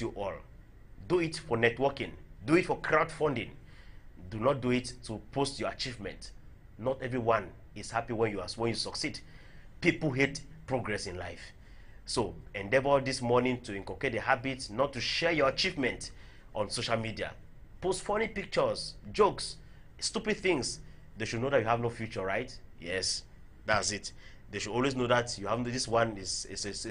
you all. Do it for networking. Do it for crowdfunding. Do not do it to post your achievement. Not everyone is happy when you succeed. People hate progress in life. So endeavor this morning to inculcate the habit not to share your achievement on social media. Post funny pictures, jokes, stupid things. They should know that you have no future, right? Yes, that's it. They should always know that you have this one is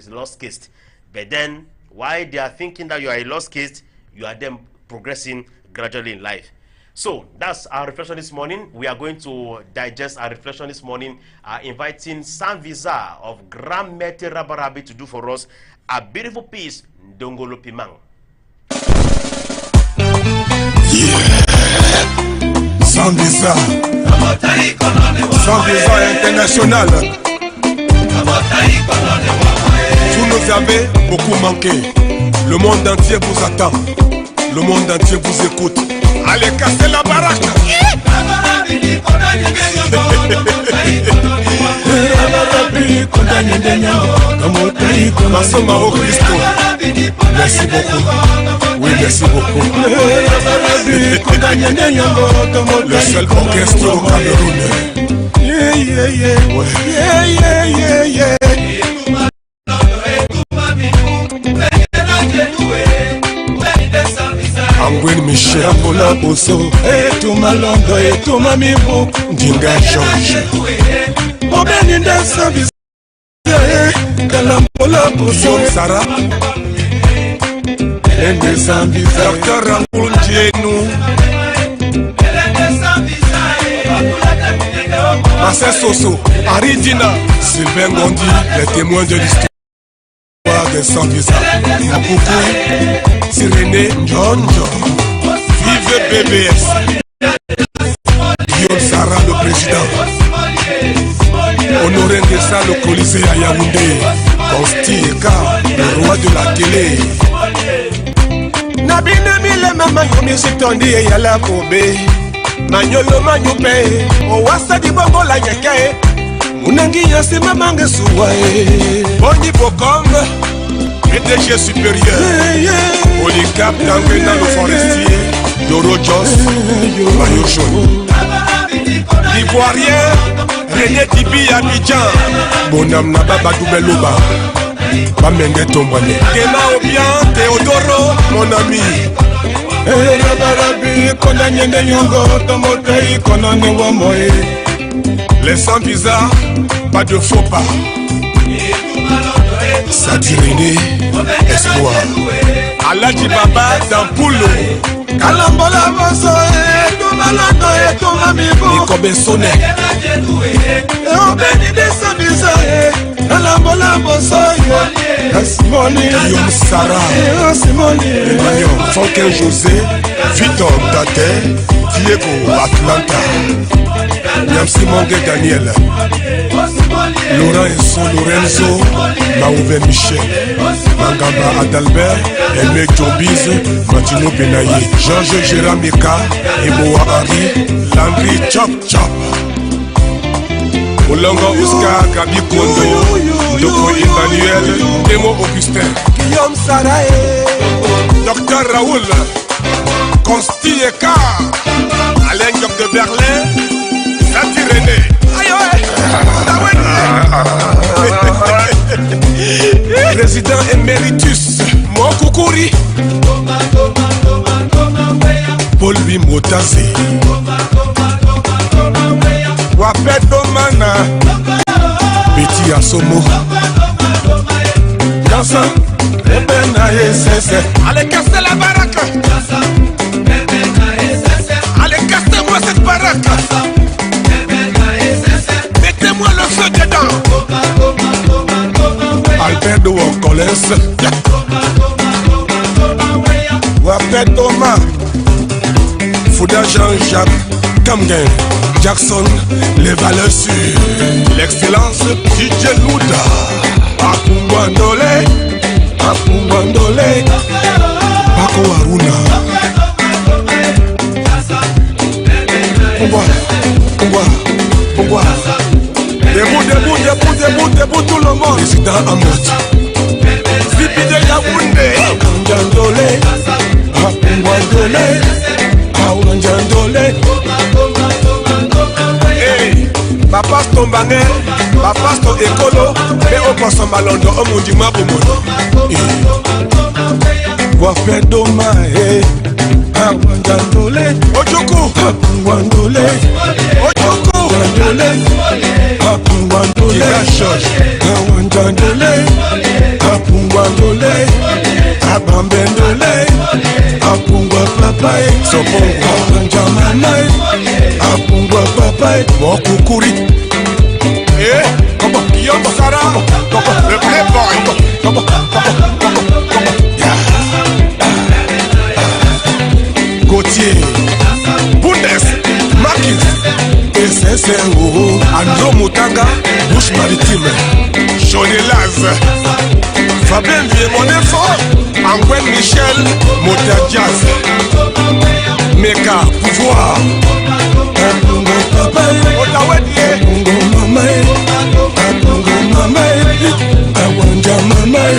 a lost case. But then, why they are thinking that you are a lost case, you are then progressing gradually in life. So that's our reflection this morning. We are going to digest our reflection this morning, inviting Sam Visa of Grand Mete Rabarabi to do for us a beautiful piece, Ndongolo Pimang. Yeah. Sam Visa international. Vous nous avez beaucoup manqué. Le monde entier vous attend. Le monde entier vous écoute. Allez casser la baraque. Merci beaucoup. Oui, merci beaucoup. Le seul orchestre au Cameroun. Angwin Michel Apola Bosso et tout Malondo et tout Mamibou Dinga George Obeni de Service Kalampola Bosso Sarah et des ambitions Docteur Raoul Dienou Marcel Soso Aridina Sylvain Gondi les témoins de l'histoire de Sans-Visa Mokoukou Sirené Njonjo Vive BBS Guillaume Sarah le président Honoré Ngessa le Colisée à Yaoundé Consti Eka le roi de la télé Nabine Mile Mama Yomi Sitondi et Yala Kobe Manyolo Manyupe Owasa di Bongo la Nyeke Munangi Yasi Mamange Suwae Boni Bokom PDG supérieur Polycap Tanguena le forestier Doro Jos Mayo Jaune L'Ivoirien René Tibi Abidjan Bonam Nababa Doubeloba Bamenge Tombane Kema Obian Théodoro mon ami Rabarabi Konanyende Yongo Tomotei Konane Wamoe Les Sans-Visa pas de faux pas Sadirene Espoir Aladji Baba Dampulo Kalambola Bosso et Malando et Tomamibo Nikobe Sone et Obeni de Sans-Visa Kalambola Bosso Simoni Guillaume Sarah Simoni Emmanuel Fonken José Victor Tate Diego Atlanta Yamsi Monge Daniel Laurent Esso Lorenzo Maouvé Michel Mangamba Adalbert Aimé Djombiz Matino Benaye Georges Jéramika Eboa Henri Landry Chop Chop Olongo Oscar Gabi Kondo Doko Emmanuel Demo Augustin Guillaume Sarae Docteur Raoul Consti Eka Alain Diop de Berlin Sati René Président Emeritus Mokoukouri Paul Bimotazi Wapedo Mana Betty Asomo Jansan Ebena Esese Allez casser la baraque Allez cassez-moi cette baraque Mettez-moi le feu dedans Alberto Ocoles Wapet Thomas Fouda Jean-Jacques Kamgen Jackson Les valeurs sûres L'excellence DJ Louda Apungwandole Apungwandole Paco Aruna Pourquoi Debout tout le monde Président Amot Vipi de Yaoundé Kandjandole Awandandole, awandandole. Hey, Papa Stombane, Papa Sto Ekolo, me okoso malondo omundi mabumono. Wafe doma, hey. Awandandole, Ojoku, awandandole, Ojoku, awandandole, awandandole, awandandole, awandandole, abambendole, apungwa papai, sopongwa panjamamai, apungwa papai, mokukuri. Kobo, yombo sara, kobo, le playboy, kobo, Gauthier, Bundes, Marquis, SSO, Andro Mutanga, Bouche Maritime, Johnny Laz, Fabien Vieux-Monefo, Angwen Michel, Moteur Jazz, Meka, Pouvoir, Apungo Papai, Otawedie, Apungo Mamai, Apungo Mamai, Awanja Mamai,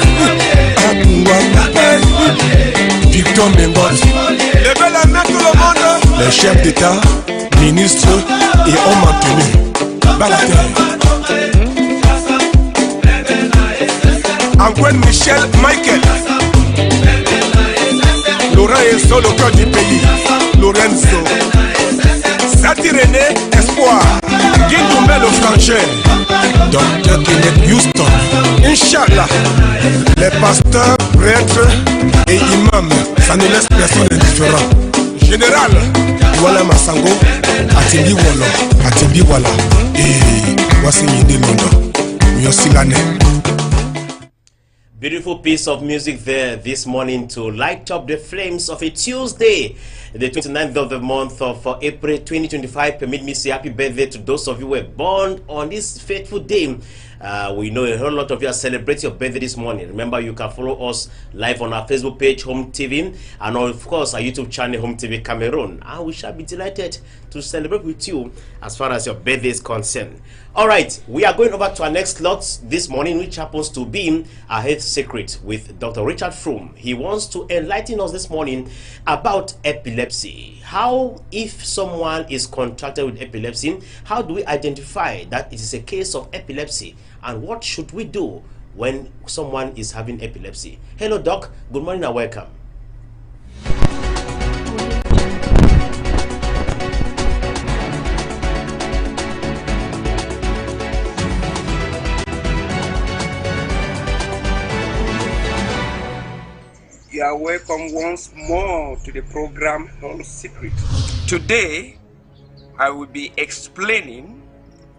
Apungo Papai, Victor Membot. Levez la main tout le monde. Les chefs d'État, ministres et hommes en tenue. Balater. Angwen Michel Michael. Laurent est seul au cœur du pays. Lorenzo. Sati René Espoir. Guindoumé le Franchet. Dr. Kenneth Houston. Inch'Allah. Les pasteurs, prêtres et imams, ça ne laisse personne indifférent. Général, voilà Massango, Atimbi Walla, Atimbi Walla, et voici Yindi London, Yosilane. Beautiful piece of music there this morning to light up the flames of a Tuesday, the 29th of the month of April 2025. Permit me to say happy birthday to those of you who were born on this fateful day. We know a whole lot of you are celebrating your birthday this morning. Remember, you can follow us live on our Facebook page, Home TV, and of course our YouTube channel, Home TV Cameroon. And we shall be delighted to celebrate with you as far as your birthday is concerned. All right, we are going over to our next slot this morning, which happens to be our health secret with Dr. Richard Froome. He wants to enlighten us this morning about epilepsy. How, if someone is contracted with epilepsy, how do we identify that it is a case of epilepsy? And what should we do when someone is having epilepsy? Hello, Doc. Good morning and welcome. You are welcome once more to the program Home Secret. Today, I will be explaining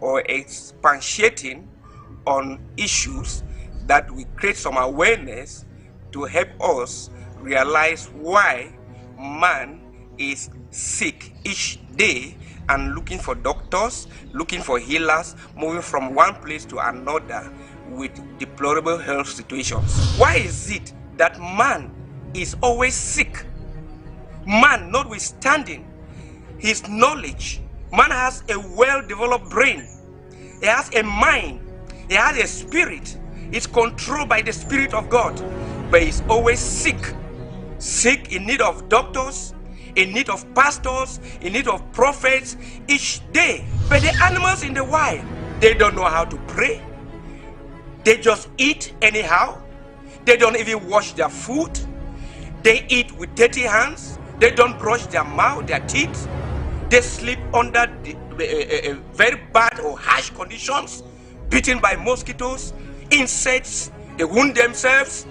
or expatiating on issues that will create some awareness to help us realize why man is sick each day and looking for doctors, looking for healers, moving from one place to another with deplorable health situations. Why is it that man is always sick? Man, notwithstanding his knowledge, man has a well-developed brain, he has a mind, he has a spirit, it's controlled by the Spirit of God, but he's always sick. Sick, in need of doctors, in need of pastors, in need of prophets each day. But the animals in the wild, they don't know how to pray. They just eat anyhow. They don't even wash their food. They eat with dirty hands. They don't brush their mouth, their teeth. They sleep under very bad or harsh conditions, beaten by mosquitoes, insects. They wound themselves.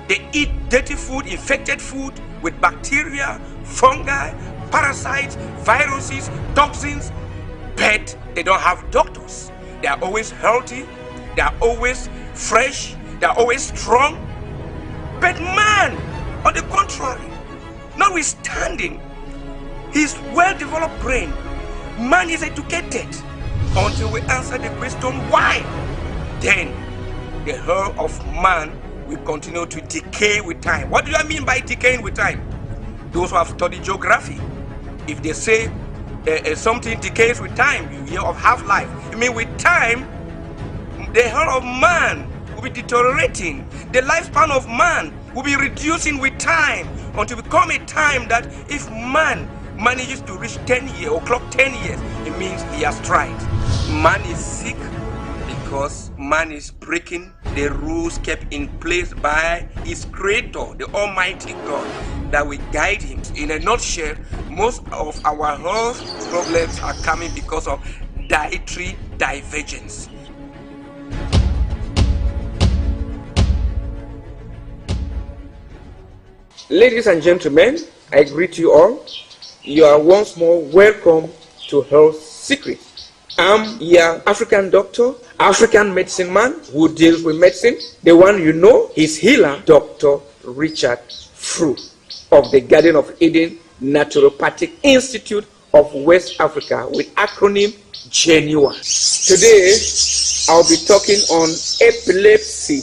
They eat dirty food, infected food with bacteria, fungi, parasites, viruses, toxins. But they don't have doctors. They are always healthy. They are always fresh. They are always strong. But man, on the contrary, notwithstanding his well-developed brain, man is educated. Until we answer the question why, then the health of man will continue to decay with time. What do I mean by decaying with time? Those who have studied geography, if they say something decays with time, you hear of half-life. I mean, with time, the health of man will be deteriorating. The lifespan of man will be reducing with time until become a time that if man manages to reach 10 years or clock 10 years, it means he has tried. Man is sick because man is breaking the rules kept in place by his creator, the Almighty God, that will guide him. In a nutshell, most of our health problems are coming because of dietary divergence. Ladies and gentlemen, I greet you all. You are once more welcome to Health Secret. I'm your African doctor, African medicine man who deals with medicine. The one you know is healer, Dr. Richard Fru of the Garden of Eden Naturopathic Institute of West Africa with acronym GENUA. Today, I'll be talking on epilepsy,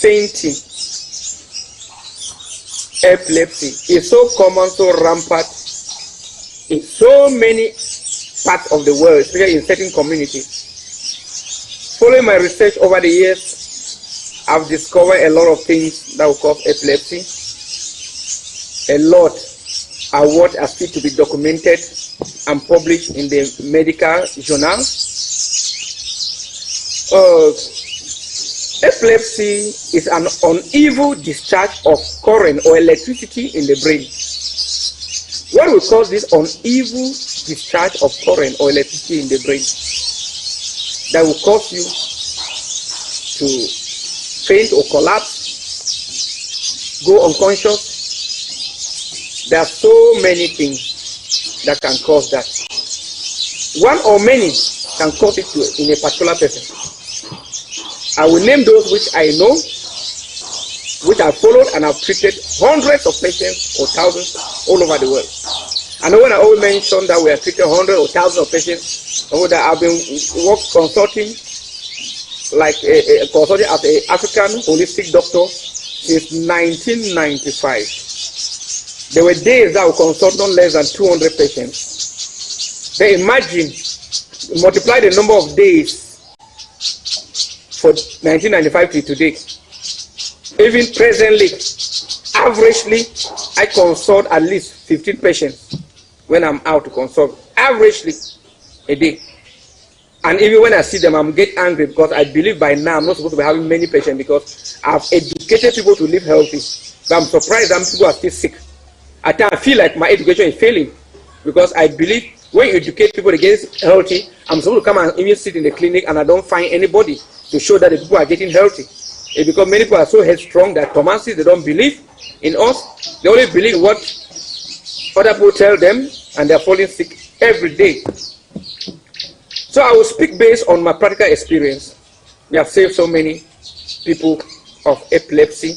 fainting. Epilepsy is so common, so rampant in so many parts of the world, especially in certain communities. Following my research over the years, I've discovered a lot of things that will cause epilepsy. A lot are what are still to be documented and published in the medical journals. Epilepsy is an uneven discharge of current or electricity in the brain. What will cause this uneven discharge of current or electricity in the brain that will cause you to faint or collapse, go unconscious? There are so many things that can cause that. One or many can cause it in a particular person. I will name those which I know, which I've followed and I've treated hundreds of patients or thousands all over the world. I know when I always mention that we have treated hundreds or thousands of patients, or that I've been consulting, consulting as an African holistic doctor since 1995. There were days that I would consult not less than 200 patients. Then imagine, multiply the number of days for 1995 to today. Even presently, averagely, I consult at least 15 patients when I'm out to consult, averagely a day. And even when I see them, I'm getting angry because I believe by now I'm not supposed to be having many patients because I've educated people to live healthy. But I'm surprised that people are still sick. At times I feel like my education is failing because I believe when you educate people against healthy, I'm supposed to come and even sit in the clinic and I don't find anybody to show that the people are getting healthy. It's because many people are so headstrong that Thomasis, they don't believe in us. They only believe what other people tell them and they're falling sick every day. So I will speak based on my practical experience. We have saved so many people of epilepsy,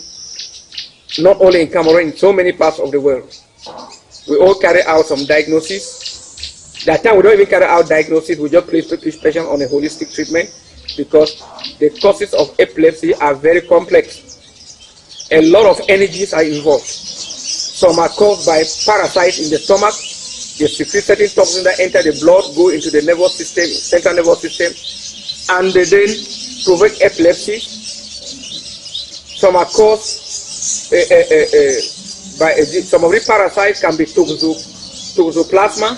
not only in Cameroon, in so many parts of the world. We all carry out some diagnosis. That time we don't even carry out diagnosis, we just place each patient on a holistic treatment because the causes of epilepsy are very complex. A lot of energies are involved. Some are caused by parasites in the stomach. They secrete certain toxins that enter the blood, go into the nervous system, central nervous system, and they then provoke epilepsy. Some are caused by some of the parasites can be toxoplasma.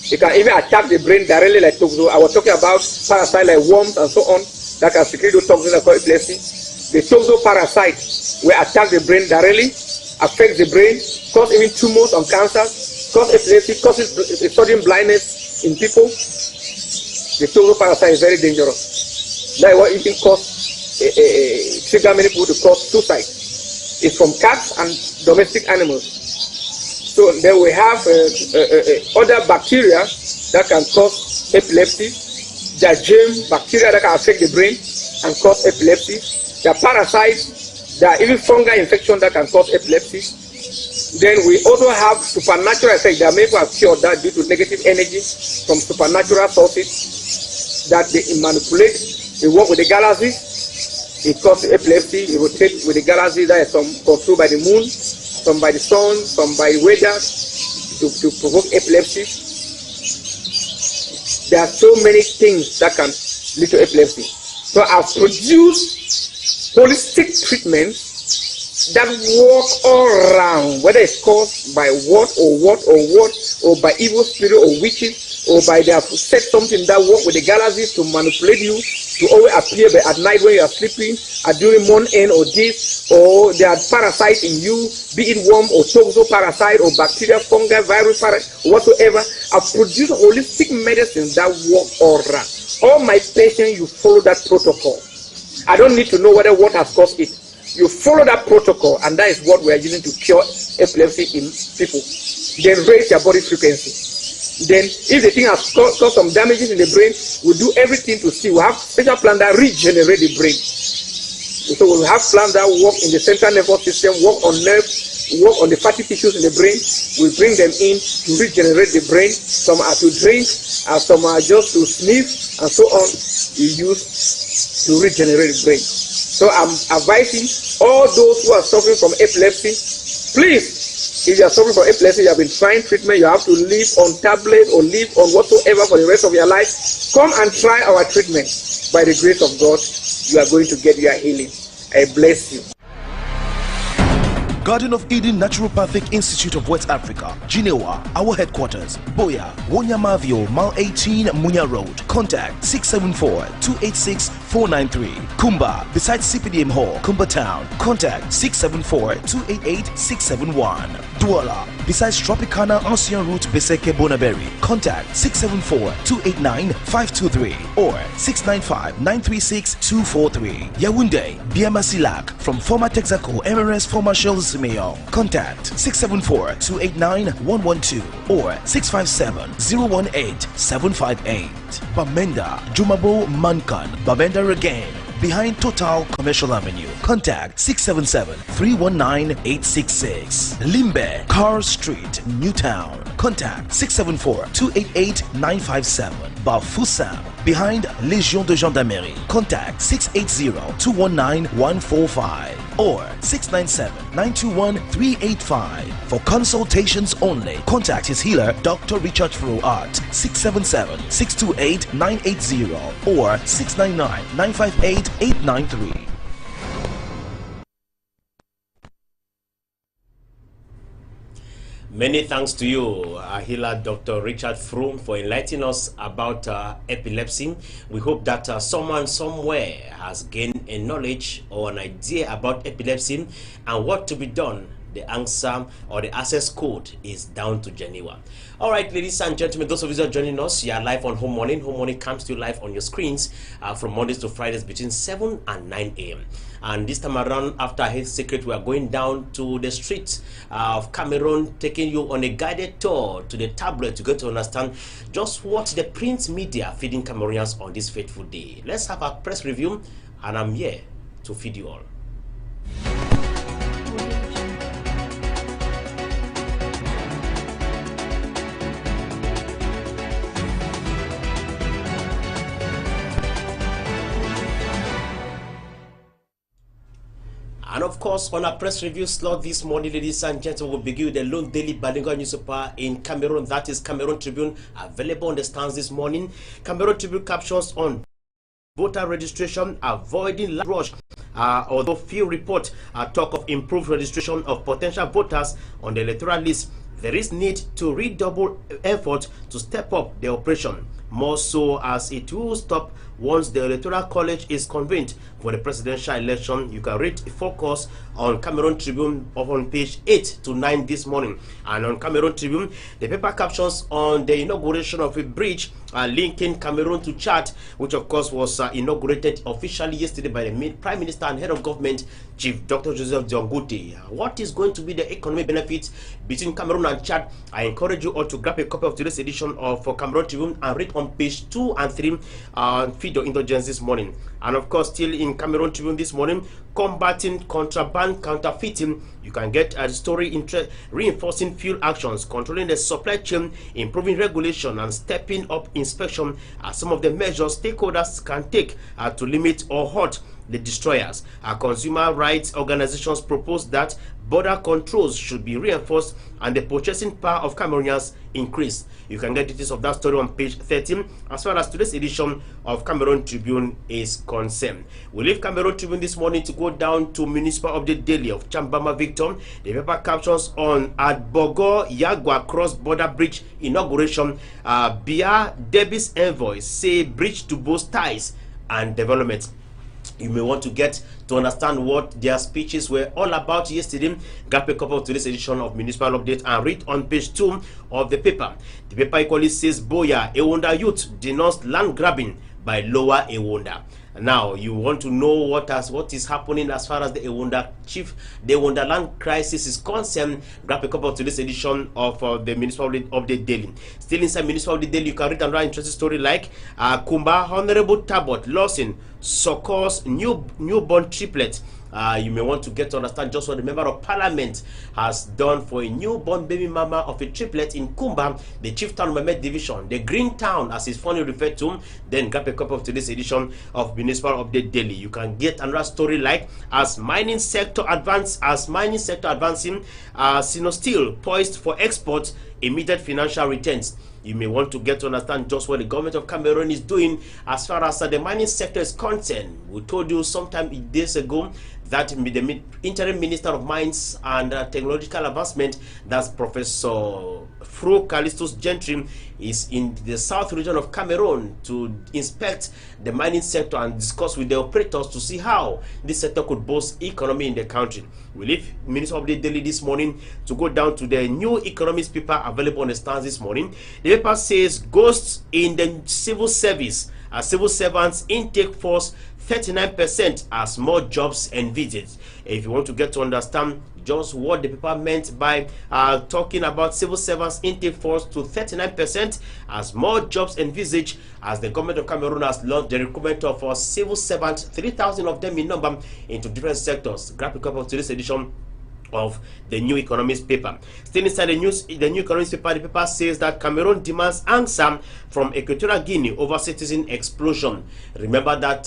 It can even attack the brain directly like toxo. I was talking about parasites like worms and so on that can secrete those toxins that cause epilepsy. The toxo parasite will attack the brain directly, affect the brain, cause even tumors and cancers, cause epilepsy, causes sudden blindness in people. The toxo parasite is very dangerous. That's what even trigger many people to cause suicide. It's from cats and domestic animals. So then we have other bacteria that can cause epilepsy. There are germ bacteria that can affect the brain and cause epilepsy. There are parasites. There are even fungal infections that can cause epilepsy. Then we also have supernatural effects. There are many people have cured that due to negative energy from supernatural sources that they manipulate. They work with the galaxies. It causes epilepsy. It rotates with the galaxies that is some controlled by the moon, some by the sun, some by the weather to provoke epilepsy. There are so many things that can lead to epilepsy. So I've produced holistic treatments that work all around, whether it's caused by what, or by evil spirit or witches, or by they have said something that work with the galaxies to manipulate you to always appear at night when you are sleeping, during morning end or days, or they are parasites in you, be it worm or toxo parasite or bacteria, fungi, virus, parasite, or whatsoever. I've produced holistic medicine that work all around. All my patients, you follow that protocol. I don't need to know whether what has caused it. You follow that protocol, and that is what we are using to cure epilepsy in people. Then raise their body frequency. Then, if the thing has caused some damages in the brain, we'll do everything to see. We have special plans that regenerate the brain. So we'll have plans that work in the central nervous system, work on nerves, work on the fatty tissues in the brain. We bring them in to regenerate the brain. Some are to drink, some are just to sniff, and so on. You use to regenerate the brain. So I'm advising all those who are suffering from epilepsy, please, if you are suffering from epilepsy, you have been trying treatment, you have to live on tablets or live on whatsoever for the rest of your life, come and try our treatment. By the grace of God, you are going to get your healing. I bless you. Garden of Eden Naturopathic Institute of West Africa, Ginewa, our headquarters, Boya, Wonyamavio, Mile 18, Munya Road. Contact 674-286-493. Kumba, beside CPDM Hall, Kumba Town. Contact 674-288-671. Douala, besides Tropicana Ancien Route Beseke Bonaberi. Contact 674-289-523 or 695-936-243. Yaoundé, Biamasilak, from former Texaco MRS former Shells Mayor. Contact 674-289-112 or 657-018-758. Bamenda, Jumabo Mankan, Bamenda Regain, behind Total Commercial Avenue. Contact 677-319-866. Limbe, Carr Street, Newtown. Contact 674-288-957. Bafoussam, behind Légion de Gendarmerie. Contact 680-219-145 or 697-921-385. For consultations only, contact his healer, Dr. Richard Fro at 677-628-980 or 699-958-893. Many thanks to you, healer Dr. Richard Froome, for enlightening us about epilepsy. We hope that someone somewhere has gained a knowledge or an idea about epilepsy and what to be done. The answer or the access code is down to Geneva. All right, ladies and gentlemen, those of you that are joining us, you are live on Home Morning. Home Morning comes to you live on your screens from Mondays to Fridays between 7 and 9 a.m. And this time around, after Health Secret, we are going down to the streets of Cameroon, taking you on a guided tour to the tablet to get to understand just what the print media feeding Cameroonians on this fateful day. Let's have a press review, and I'm here to feed you all. And of course, on our press review slot this morning, ladies and gentlemen, we'll begin with the lone daily bilingual newspaper in Cameroon. That is Cameroon Tribune, available on the stands this morning. Cameroon Tribune captions on voter registration, avoiding land rush. Although few report talk of improved registration of potential voters on the electoral list, there is need to redouble effort to step up the operation, more so as it will stop once the electoral college is convened for the presidential election. You can read a focus on Cameroon Tribune on page 8 to 9 this morning. And on Cameroon Tribune, the paper captions on the inauguration of a bridge linking Cameroon to Chad, which of course was inaugurated officially yesterday by the Prime Minister and Head of Government, Chief Dr. Joseph Diongouti. What is going to be the economic benefit between Cameroon and Chad? I encourage you all to grab a copy of today's edition of Cameroon Tribune and read on page 2 and 3 feed your indulgence this morning. And of course, still in Cameroon Tribune this morning, combating contraband counterfeiting. You can get a story reinforcing field actions, controlling the supply chain, improving regulation, and stepping up inspection are some of the measures stakeholders can take to limit or halt the destroyers. Consumer rights organizations propose that border controls should be reinforced and the purchasing power of Cameroonians increased. You can get details of that story on page 13 as far as today's edition of Cameroon Tribune is concerned. We leave Cameroon Tribune this morning to go down to Municipal Update Daily of Chambama Victor. The paper captions on at Bogo Yagua cross-border bridge inauguration. Bia Debis envoys say bridge to boost ties and development. You may want to get to understand what their speeches were all about yesterday. Grab a copy of today's edition of Municipal Update and read on page 2 of the paper. The paper equally says Boya Ewonda youth denounced land grabbing by Lower Ewonda. Now you want to know what is happening as far as the Ewonda land crisis is concerned. Grab a copy of today's edition of the Municipal Update Daily. Still inside Municipal Update Daily, you can read another interesting story like Kumba Honorable Tabot Lawson succors newborn triplet. You may want to get to understand just what the Member of Parliament has done for a newborn baby mama of a triplet in Kumba, the Chieftown Mehmet Division, the Green Town as it's fondly referred to. Then grab a copy of today's edition of Municipal Update Daily. You can get another story like as mining sector advancing, Sino Steel poised for export, immediate financial returns. You may want to get to understand just what the government of Cameroon is doing as far as the mining sector is concerned. We told you sometime days ago that the interim minister of mines and technological advancement, that's Professor Fro Callistus Gentry, is in the south region of Cameroon to inspect the mining sector and discuss with the operators to see how this sector could boost economy in the country. We leave Municipal Update Daily this morning to go down to the New Economist paper available on the stands this morning. The paper says ghosts in the civil service, civil servants intake force 39% as more jobs envisaged. If you want to get to understand just what the paper meant by talking about civil servants intake force to 39% as more jobs envisaged, as the government of Cameroon has launched the recruitment of civil servants, 3,000 of them in number, into different sectors. Grab a copy of today's edition of the New Economist paper. Still inside the New Economist paper, the paper says that Cameroon demands answer from Equatorial Guinea over citizen explosion. Remember that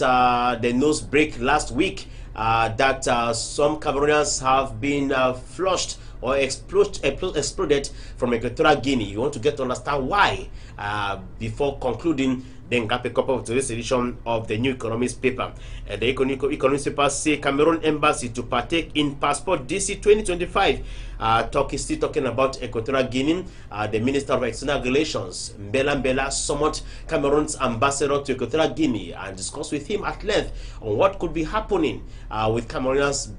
the news break last week that some Cameroonians have been flushed or exploded from Equatorial Guinea. You want to get to understand why before concluding. Then grab a copy of today's edition of the New Economist paper. The Economist paper say Cameroon embassy to partake in Passport DC 2025. Still talking about Equatorial Guinea. The Minister of External Relations, Mbela, summoned Cameroon's ambassador to Equatorial Guinea and discussed with him at length on what could be happening with Cameroonians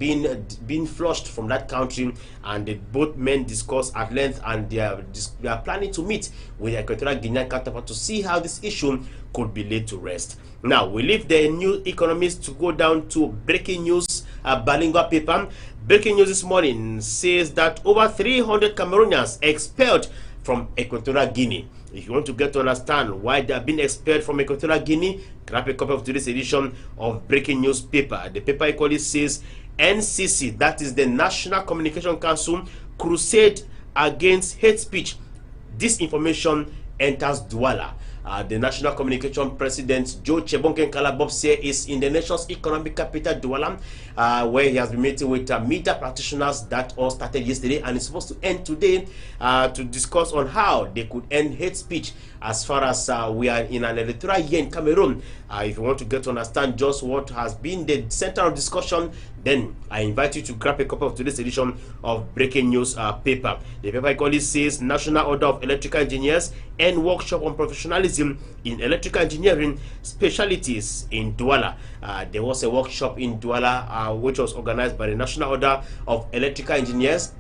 being flushed from that country. And both men discussed at length, and they are planning to meet with the Equatorial Guinean counterpart to see how this issue could be laid to rest. Now we leave the New Economist to go down to breaking news. Balingua paper. Breaking news this morning says that over 300 Cameroonians expelled from Equatorial Guinea. If you want to get to understand why they have been expelled from Equatorial Guinea, grab a copy of today's edition of Breaking News paper. The paper equally says NCC, that is the National Communication Council, crusade against hate speech. Disinformation enters Douala. The National Communication President Joe Chebonken Kalabopse is in the nation's economic capital, Douala, where he has been meeting with media practitioners. That all started yesterday and is supposed to end today to discuss on how they could end hate speech as far as we are in an electoral year in Cameroon. If you want to get to understand just what has been the center of discussion, then I invite you to grab a copy of today's edition of Breaking News paper. The paper equally says National Order of Electrical Engineers and workshop on professionalism in electrical engineering specialties in Douala. There was a workshop in Douala which was organized by the National Order of Electrical Engineers.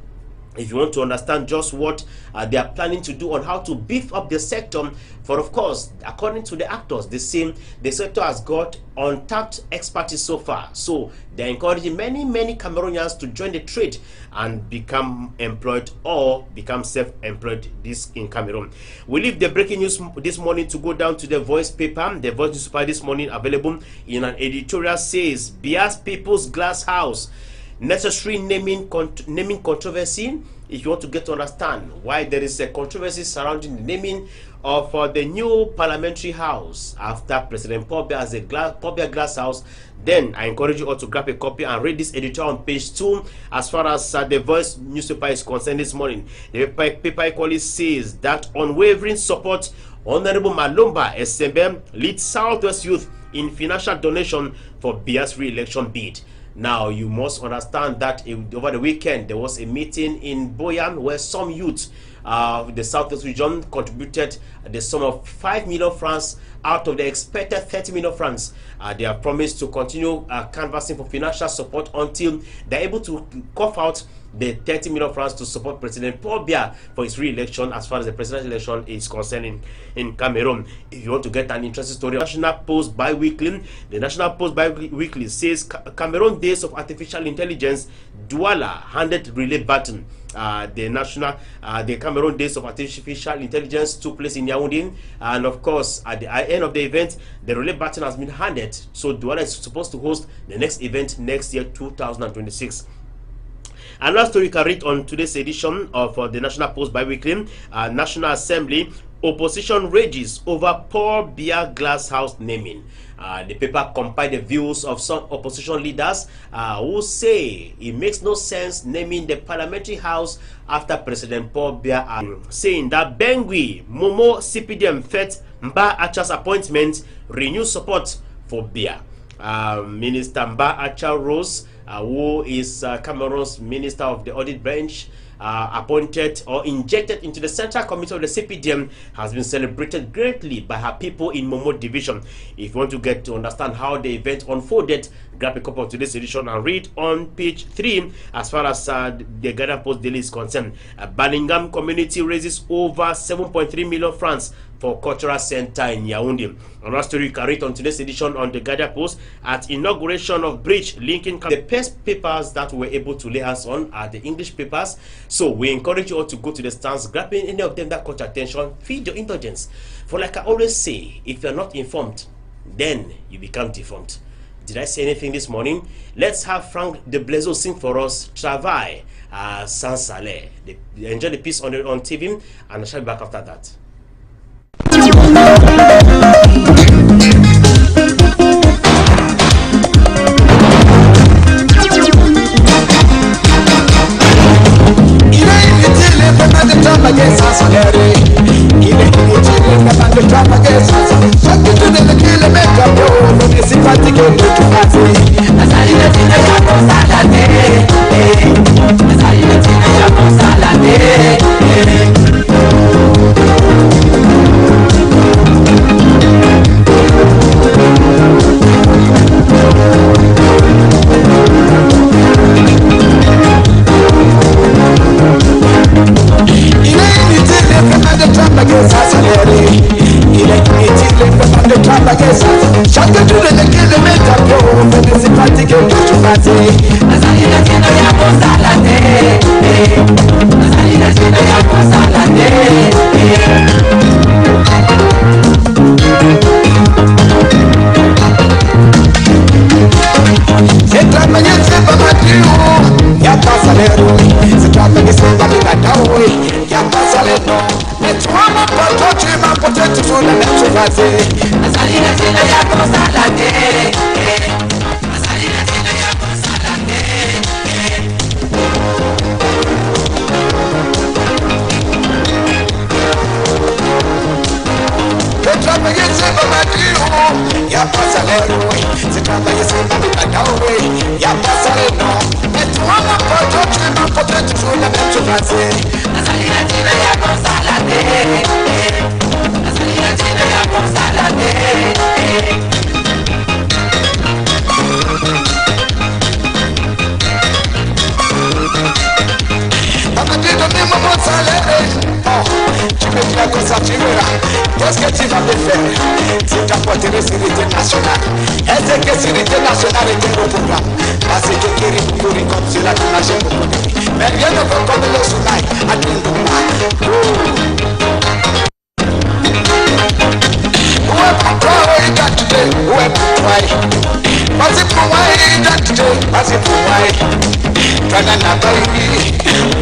If you want to understand just what they are planning to do on how to beef up the sector, for of course, according to the actors, the sector has got untapped expertise so far. So they're encouraging many Cameroonians to join the trade and become employed or become self-employed this in Cameroon. We leave the breaking news this morning to go down to the Voice paper. The Voice newspaper this morning available in an editorial says Bias People's Glass House. Necessary naming controversy. if you want to get to understand why there is a controversy surrounding the naming of the new parliamentary house after President Paul Biya as a Paul Biya Glass House, then I encourage you all to grab a copy and read this editorial on page 2 as far as the Voice newspaper is concerned this morning. The paper equally says that unwavering support, Honorable Malumba Esembe leads Southwest Youth in financial donation for Biya's re-election bid. Now, you must understand that over the weekend, there was a meeting in Boyan where some youth the Southwest region contributed the sum of 5 million francs out of the expected 30 million francs. They have promised to continue canvassing for financial support until they're able to cough out the 30 million francs to support President Paul Biya for his re-election as far as the presidential election is concerned in Cameroon. If you want to get an interesting story, National Post Bi-Weekly, the National Post Bi-Weekly says Cameroon Days of Artificial Intelligence, Douala handed relay baton. The Cameroon Days of Artificial Intelligence took place in Yaoundé, and of course at the end of the event the relay baton has been handed, so Douala is supposed to host the next event next year, 2026. Another story you can read on today's edition of the National Post Bi-Weekly. National Assembly, opposition rages over Paul Biya Glass House naming. The paper compiled the views of some opposition leaders who say it makes no sense naming the parliamentary house after President Paul Biya, saying that Bengui, Momo, CPDM, FET, Mba Acha's appointment renew support for Biya. Minister Mba Acha Rose, who is Cameroon's Minister of the Audit Branch, appointed or injected into the Central Committee of the CPDM, has been celebrated greatly by her people in Momo Division. If you want to get to understand how the event unfolded, grab a copy of today's edition and read on page 3 as far as the Ghana Post Daily is concerned. Bellingham community raises over 7.3 million francs for Cultural Center in Yaoundé. Another story you can read on today's edition on the Ghana Post: at inauguration of bridge linking the best papers that we were able to lay hands on are the English papers. So we encourage you all to go to the stands, grabbing any of them that caught your attention, feed your indulgence. For like I always say, if you're not informed, then you become deformed. Did I say anything this morning? Let's have Frank de Blazo sing for us Travail sans salaire. Enjoy the piece on TV, and I shall be back after that.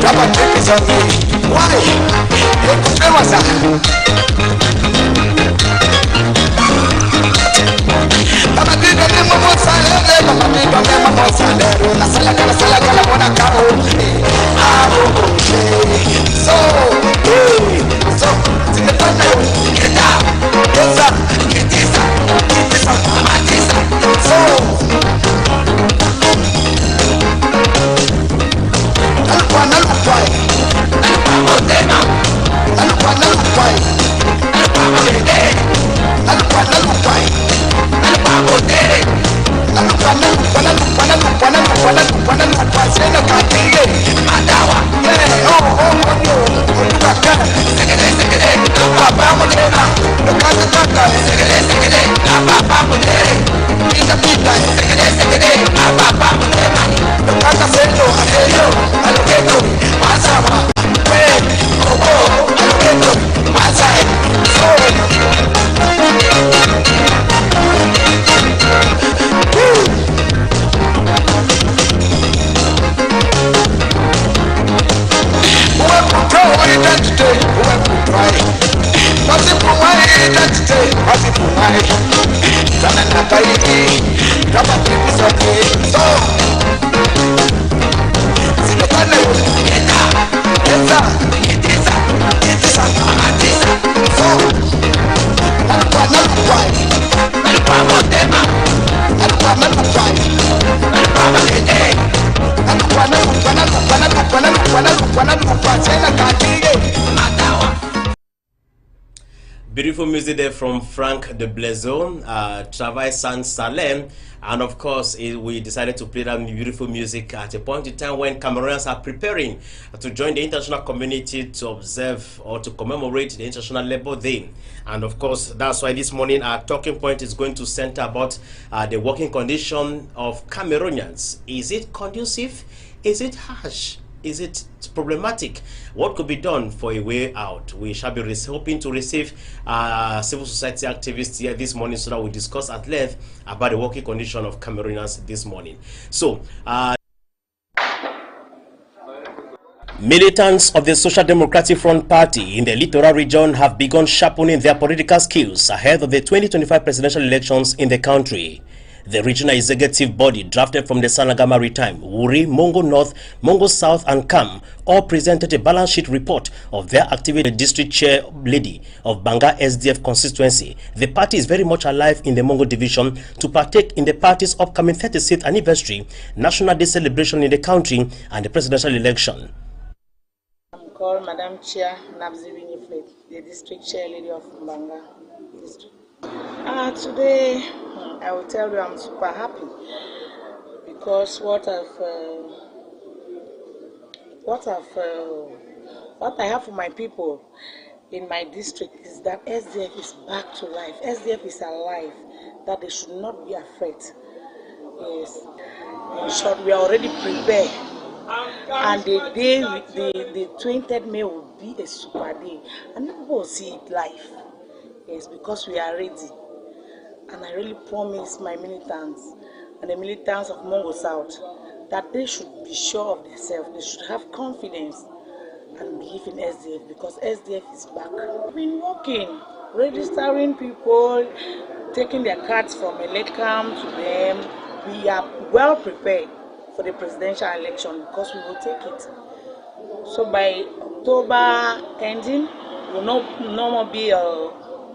Drop a trick is on me. Why? Look at famous. Papa Biba Memo Monsale, Papa Biba Memo Monsale, La Sala Cala Mona Caro. So, to the partner, get up, get up, get this up, so. Beautiful music there from Frank de Blazo, Travail Sans Salem, and of course we decided to play that beautiful music at a point in time when Cameroonians are preparing to join the international community to observe or to commemorate the International Labour Day. And of course that's why this morning our talking point is going to center about the working condition of Cameroonians. Is it conducive? Is it harsh? Is it problematic? What could be done for a way out? We shall be hoping to receive civil society activists here this morning so that we discuss at length about the working condition of Cameroonians this morning. So, militants of the Social Democratic Front Party in the Littoral region have begun sharpening their political skills ahead of the 2025 presidential elections in the country. The regional executive body drafted from the Sanaga Maritime, Wuri, Mongo North, Mongo South and Kam all presented a balance sheet report of their activity. The district chair lady of Banga SDF constituency, the party is very much alive in the Mongo division to partake in the party's upcoming 36th anniversary National Day celebration in the country and the presidential election. I'm called Madam Chair Nabzi Winifred, the district chair lady of Banga district. Today, I will tell you I'm super happy because what I have for my people in my district is that SDF is back to life. SDF is alive. That they should not be afraid. Yes, in short, we are already prepared, and the day, the 20th May will be a super day, and people will see it live. Yes, because we are ready. And I really promise my militants and the militants of Mongo South that they should be sure of themselves. They should have confidence and believe in SDF because SDF is back. We've been working, registering people, taking their cards from Elekam to them. We are well prepared for the presidential election because we will take it. So by October ending, we will no more be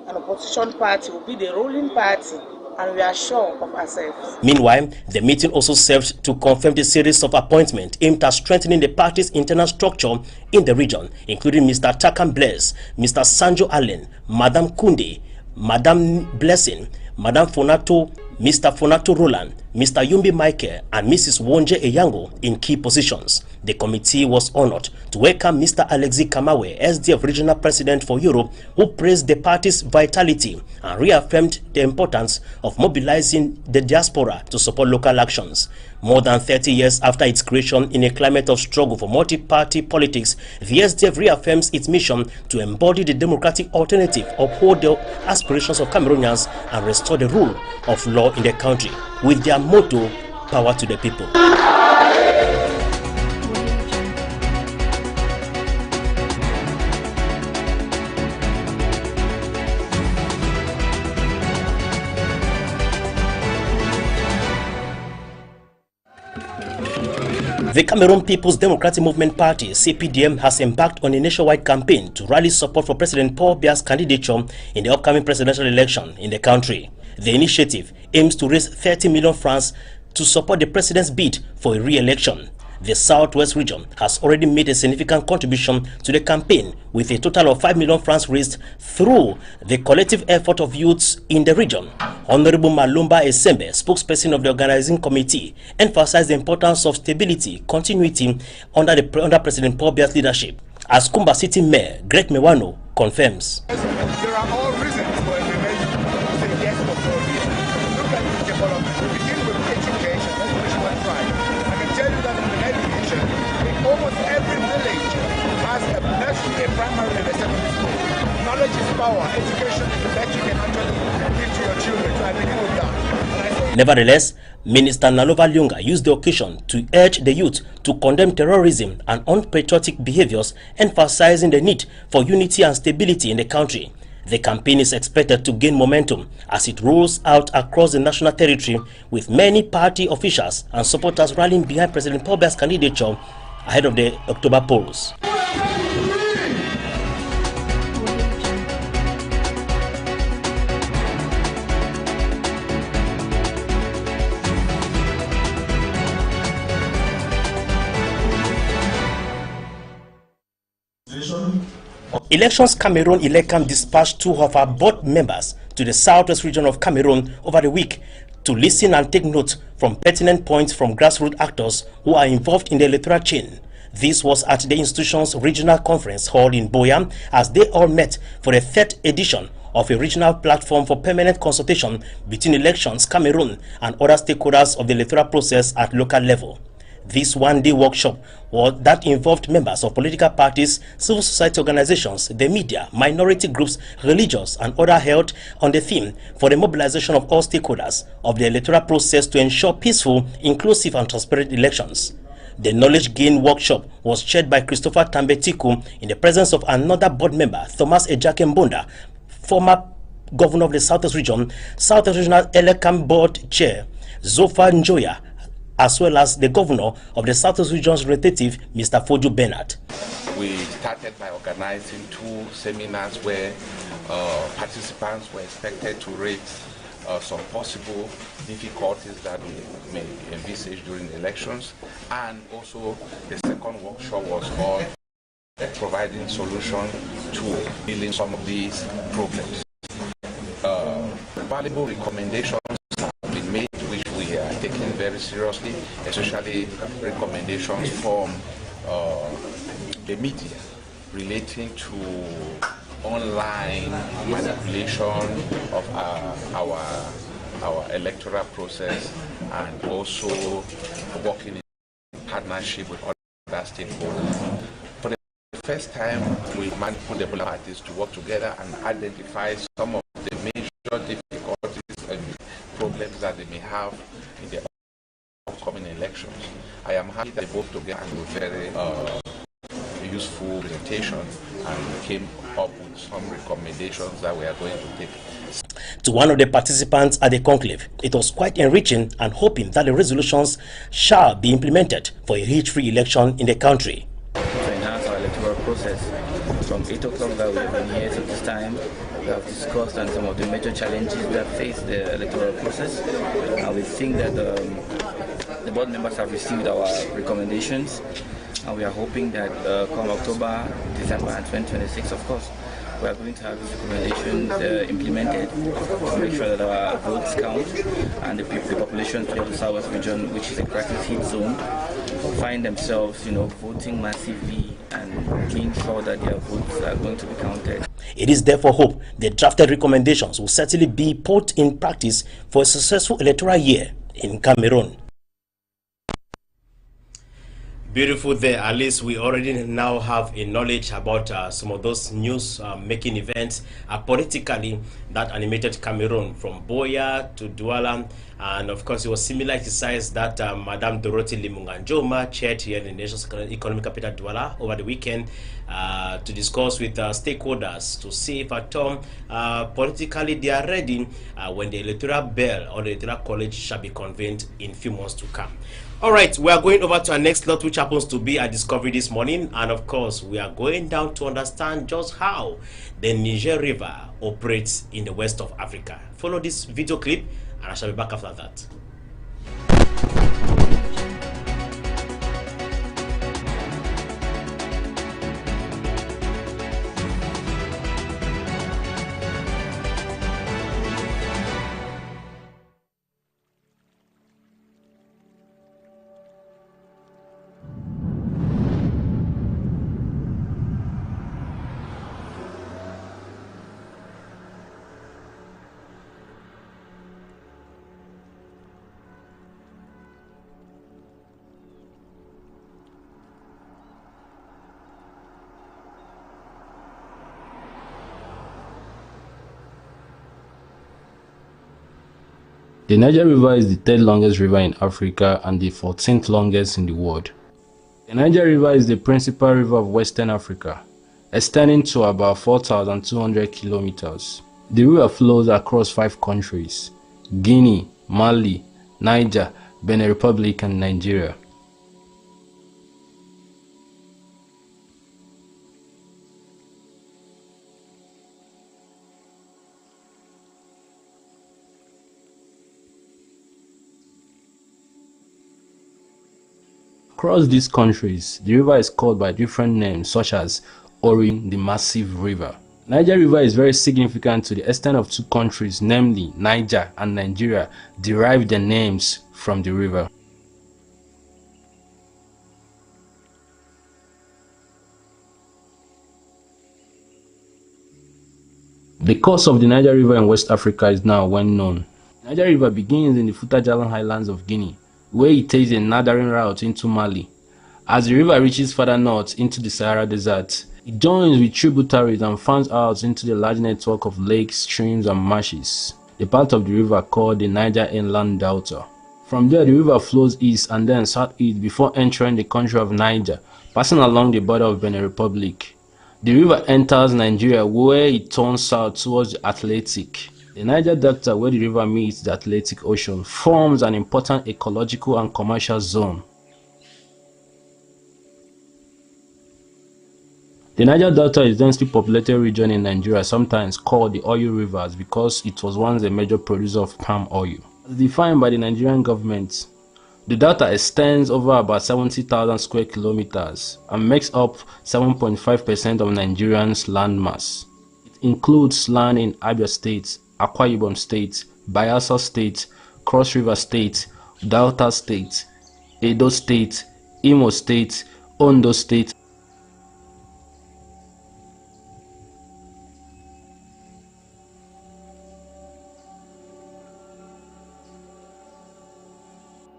an opposition party, will be the ruling party, and we are sure of ourselves. Meanwhile, the meeting also served to confirm the series of appointments aimed at strengthening the party's internal structure in the region, including Mr. Takan Blaise, Mr. Sanjo Allen, Madam Kunde, Madam Blessing, Madam Fonato, Mr. Fonato Roland, Mr. Yumbi Michael, and Mrs. Wonje Eyango in key positions. The committee was honored to welcome Mr. Alexis Kamawe, SDF Regional President for Europe, who praised the party's vitality and reaffirmed the importance of mobilizing the diaspora to support local actions. More than 30 years after its creation in a climate of struggle for multi-party politics, the SDF reaffirms its mission to embody the democratic alternative, uphold the aspirations of Cameroonians, and restore the rule of law in the country, with their motto, power to the people. The Cameroon People's Democratic Movement Party, CPDM, has embarked on a nationwide campaign to rally support for President Paul Biya's candidature in the upcoming presidential election in the country. The initiative aims to raise 30 million francs to support the president's bid for a re-election. The Southwest region has already made a significant contribution to the campaign, with a total of 5 million francs raised through the collective effort of youths in the region. Honorable Malumba Esembe, spokesperson of the organizing committee, emphasized the importance of stability, continuity under President Paul Biya's leadership. As Kumba City Mayor Greg Mewano confirms. There are all reasons for a nation to say yes to Paul Biya. Look at this development. We begin with education. Let's finish one try. I can tell you that in the education, in almost every village has a nursery, a primary, and a secondary school. Knowledge is power. Education is the best you can actually give to your children. So I begin with that. Nevertheless, Minister Nalova Lyunga used the occasion to urge the youth to condemn terrorism and unpatriotic behaviors, emphasizing the need for unity and stability in the country. The campaign is expected to gain momentum as it rolls out across the national territory, with many party officials and supporters rallying behind President Paul Biya's candidature ahead of the October polls. Elections Cameroon Elecam dispatched 2 of our board members to the southwest region of Cameroon over the week to listen and take note from pertinent points from grassroots actors who are involved in the electoral chain. This was at the institution's regional conference hall in Boya, as they all met for the 3rd edition of a regional platform for permanent consultation between Elections Cameroon and other stakeholders of the electoral process at local level. This one-day workshop that involved members of political parties, civil society organizations, the media, minority groups, religious and other, held on the theme for the mobilization of all stakeholders of the electoral process to ensure peaceful, inclusive and transparent elections. The knowledge gain workshop was chaired by Christopher Tambetiku in the presence of another board member, Thomas Ejakembonda, former governor of the Southwest Regional Elecam Board Chair, Zofa Njoya, as well as the governor of the Southwest Region's representative, Mr. Foju Bernard. We started by organizing 2 seminars where participants were expected to raise some possible difficulties that we may envisage during the elections, and also the second workshop was on providing solutions to dealing some of these problems. Valuable recommendations have been made, which we are taking very seriously, especially recommendations from the media relating to online manipulation of our electoral process, and also working in partnership with other stakeholders. For the first time, we managed the political parties to work together and identify some of the major difficulties and problems that they may have in the upcoming elections. I am happy that they both together and were very useful presentation and came up with some recommendations that we are going to take. To one of the participants at the conclave, it was quite enriching and hoping that the resolutions shall be implemented for a hitch-free election in the country. To enhance our electoral process, from 8 o'clock that we have been here to this time, we have discussed on some of the major challenges that face the electoral process, and we think that the board members have received our recommendations, and we are hoping that come October, December and 2026, of course, we are going to have these recommendations implemented to make sure that our votes count, and the population of the Southwest region, which is a crisis hit zone, find themselves, voting massively and making sure that their votes are going to be counted. It is therefore hope the drafted recommendations will certainly be put in practice for a successful electoral year in Cameroon. Beautiful there. At least we already now have a knowledge about some of those news-making events politically that animated Cameroon, from Boya to Douala And of course, it was similar exercise that Madame Dorothy Limunganjoma chaired here in the nation's economic capital Douala over the weekend to discuss with stakeholders to see if at all politically they are ready when the electoral bell or the electoral college shall be convened in a few months to come. All right, we are going over to our next lot, which happens to be a discovery this morning. And of course, we are going down to understand just how the Niger River operates in the west of Africa. Follow this video clip, and I shall be back after that. The Niger River is the third longest river in Africa and the 14th longest in the world. The Niger River is the principal river of Western Africa, extending to about 4,200 kilometers. The river flows across 5 countries: Guinea, Mali, Niger, Benin Republic, and Nigeria. Across these countries, the river is called by different names such as Orin, the Massive River. Niger River is very significant to the extent of 2 countries, namely Niger and Nigeria, derive their names from the river. The course of the Niger River in West Africa is now well known. The Niger River begins in the Fouta-Djallon Highlands of Guinea, where it takes a northern route into Mali. As the river reaches further north into the Sahara Desert, it joins with tributaries and fans out into the large network of lakes, streams, and marshes, the part of the river called the Niger Inland Delta. From there, the river flows east and then southeast before entering the country of Niger, passing along the border of Benin Republic. The river enters Nigeria, where it turns south towards the Atlantic. The Niger Delta, where the river meets the Atlantic Ocean, forms an important ecological and commercial zone. The Niger Delta is a densely populated region in Nigeria, sometimes called the Oil Rivers, because it was once a major producer of palm oil. As defined by the Nigerian government, the delta extends over about 70,000 square kilometers and makes up 7.5% of Nigeria's landmass. It includes land in Abia State, Akwa Ibom State, Bayelsa State, Cross River State, Delta State, Edo State, Imo State, Ondo State.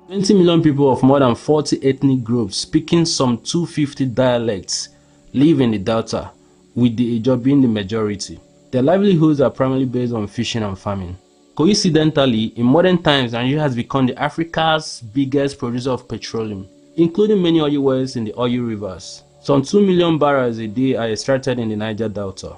$20 million people of more than 40 ethnic groups speaking some 250 dialects live in the Delta, with the Ijaw being the majority. Their livelihoods are primarily based on fishing and farming. Coincidentally, in modern times, Nigeria has become Africa's biggest producer of petroleum, including many oil wells in the oil rivers. Some 2 million barrels a day are extracted in the Niger Delta.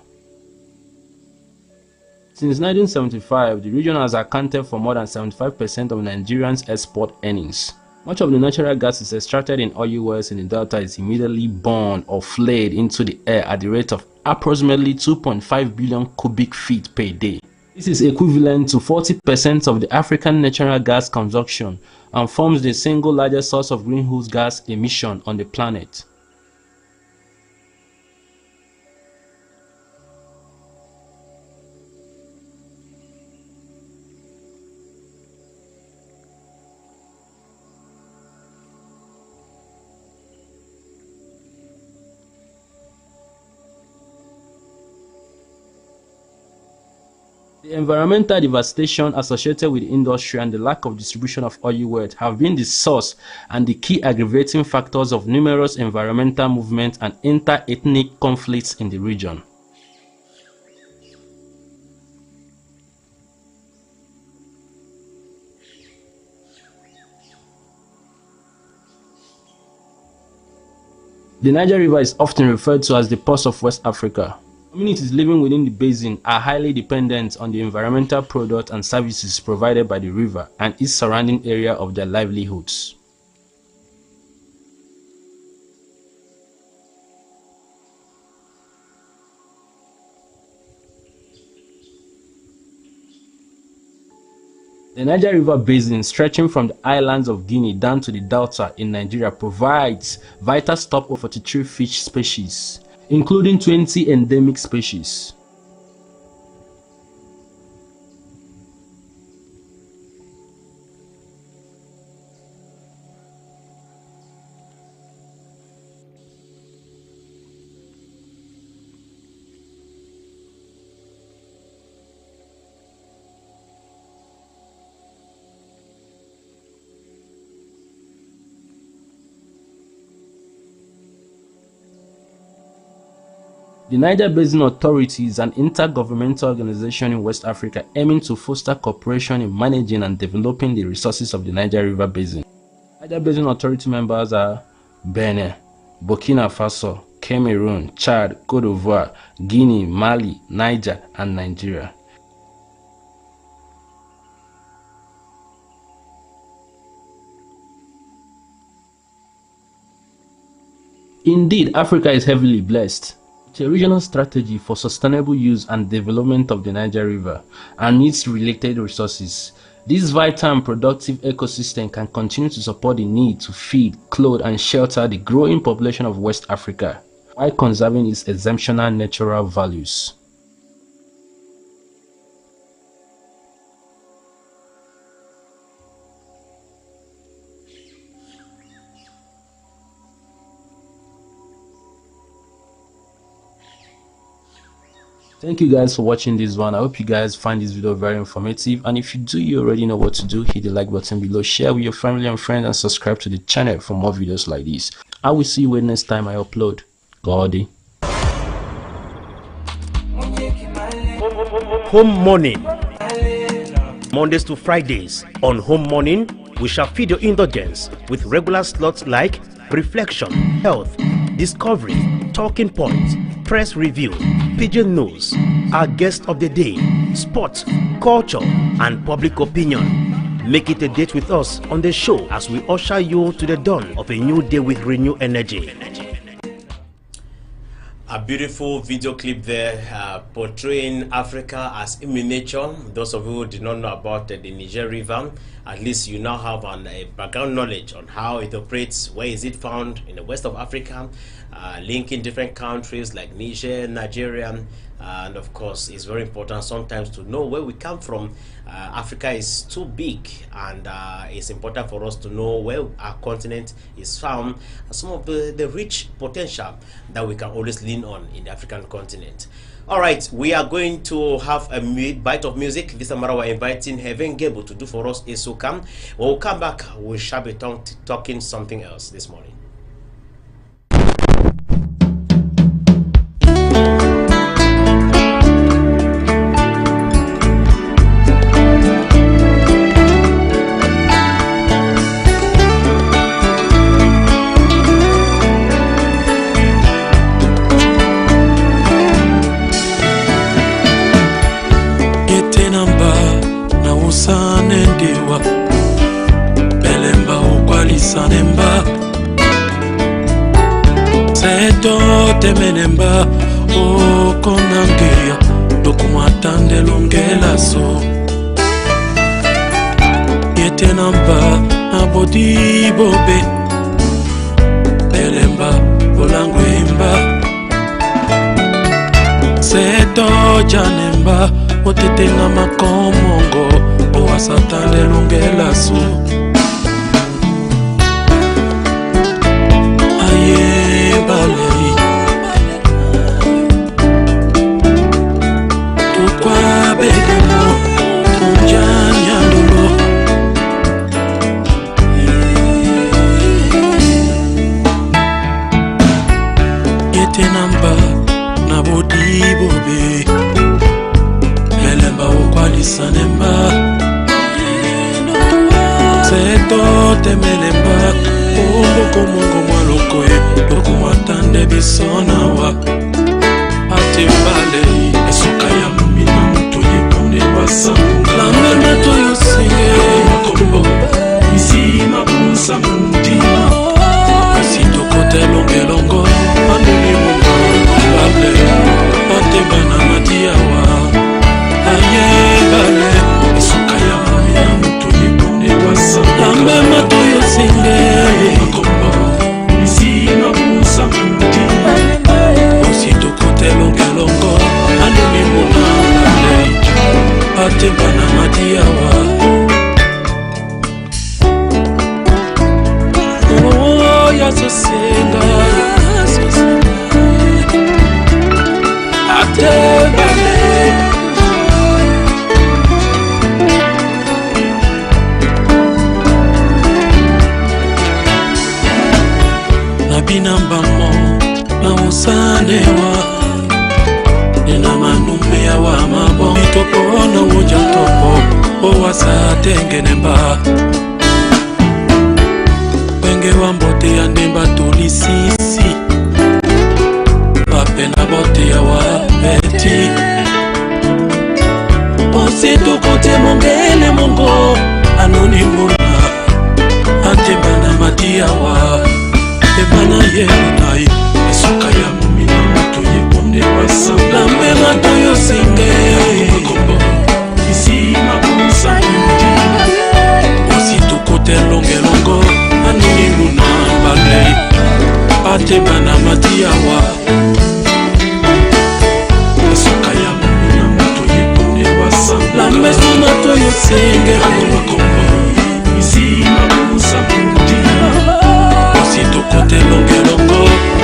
Since 1975, the region has accounted for more than 75% of Nigerians' export earnings. Much of the natural gas is extracted in oil wells in the Delta is immediately burned or flayed into the air at the rate of approximately 2.5 billion cubic feet per day. This is equivalent to 40% of the African natural gas consumption and forms the single largest source of greenhouse gas emission on the planet. The environmental devastation associated with the industry and the lack of distribution of oil wealth have been the source and the key aggravating factors of numerous environmental movements and inter-ethnic conflicts in the region. The Niger River is often referred to as the pulse of West Africa. Communities living within the basin are highly dependent on the environmental products and services provided by the river and its surrounding area of their livelihoods. The Niger River Basin, stretching from the islands of Guinea down to the Delta in Nigeria, provides vital stock of 43 fish species, including 20 endemic species. The Niger Basin Authority is an intergovernmental organization in West Africa aiming to foster cooperation in managing and developing the resources of the Niger River Basin. Niger Basin Authority members are Benin, Burkina Faso, Cameroon, Chad, Cote d'Ivoire, Guinea, Mali, Niger, and Nigeria. Indeed, Africa is heavily blessed. A regional strategy for sustainable use and development of the Niger River and its related resources. This vital and productive ecosystem can continue to support the need to feed, clothe, and shelter the growing population of West Africa, while conserving its exceptional natural values. Thank you guys for watching this one. I hope you guys find this video very informative, and if you do, you already know what to do. Hit the like button below, share with your family and friends, and subscribe to the channel for more videos like this. I will see you next time I upload. Gordy. Home Morning. Mondays to Fridays. On Home Morning, we shall feed your indulgence with regular slots like reflection, health, discovery, talking points, press review, pigeon news, our guest of the day, sports, culture, and public opinion. Make it a date with us on the show as we usher you to the dawn of a new day with renewed energy. A beautiful video clip there portraying Africa as in miniature. Those of you who did not know about the Niger River, at least you now have a background knowledge on how it operates, where is it found in the west of Africa, linking different countries like Niger, Nigeria, and of course it's very important sometimes to know where we come from. Africa is too big, and it's important for us to know where our continent is found, and some of the rich potential that we can always lean on in the African continent. All right, we are going to have a bite of music. This time we're inviting Heaven Gable to do for us a soca. When we come back, we shall be talking something else this morning. Temenemba o konangea dokumwatande longela so yetenamba abodi bobe belemba olangwemba seto janemba otetenga makomongo owasatande longela so aye bale yetenamba na bodi bobe belemba okwalisanemba seto temelemba mboko mongo mwaloko loko mwatande bisonawa ate mbale esoka ya mumina moto yebonde basangunga lamema toyosinge makombo isi mabusa mundima asi tokote longelongo andoli munga bale ate bana matiawa aye bale esoka ya mumina moto yebonde basangunga lamema toyosinge makombo isi mabusa mundima asi tokote longelongo andoli munga bale ate bana matiawa Sosenga atebale nabina mbamo na usanewa nina manume wa mabo topo na woja topo o wasa tengenemba wa mbote ya ndemba tolisisi bapena bote ya wabeti Ose tokote mongele mongo anonimuna antebana matiawa ebana yenai esuka ya mumina moto yebonde wasambla mbema toyo singe kombo isi mabusa mudi Osi tokote longelongo anonimuna balei atebana matiawa esuka ya mumina moto yebonde wasambla mbema toyo singe kombo isi mabusa mudi Osi tokote longelongo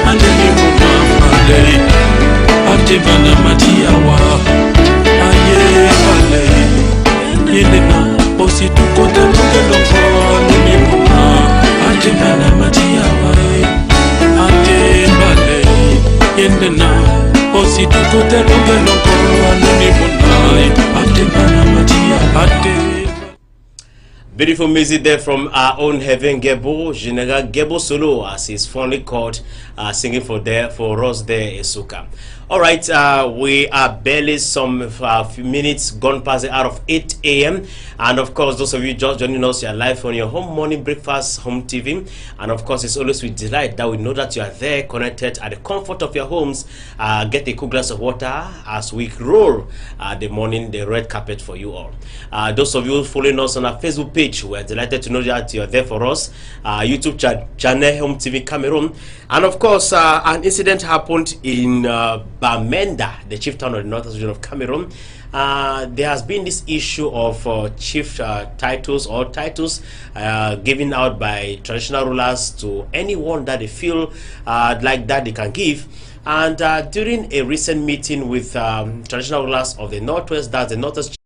anonimuna balei atebana matiawa aye balei yelena Osi tukote longelongo anonimuna atebana matiawa ate bale yendena Osi tukote longelongo anonimuna atebana matiawa ate Beautiful music there from our own Heaven Gebo, General Gebo Solo, as he's fondly called, singing for us there, Esuka. All right, we are barely some few minutes gone past the hour of 8 a.m. And of course, those of you just joining us, you are live on your home morning breakfast, home TV. And of course, it's always with delight that we know that you are there, connected at the comfort of your homes. Get a cool glass of water as we roll the red carpet for you all. Those of you following us on our Facebook page, we're delighted to know that you are there for us. YouTube channel, Home TV Cameroon. And of course, an incident happened in Bamenda, the chief town of the northern region of Cameroon. There has been this issue of chief titles given out by traditional rulers to anyone that they feel like that they can give. And during a recent meeting with traditional rulers of the northwest, that's the northwest,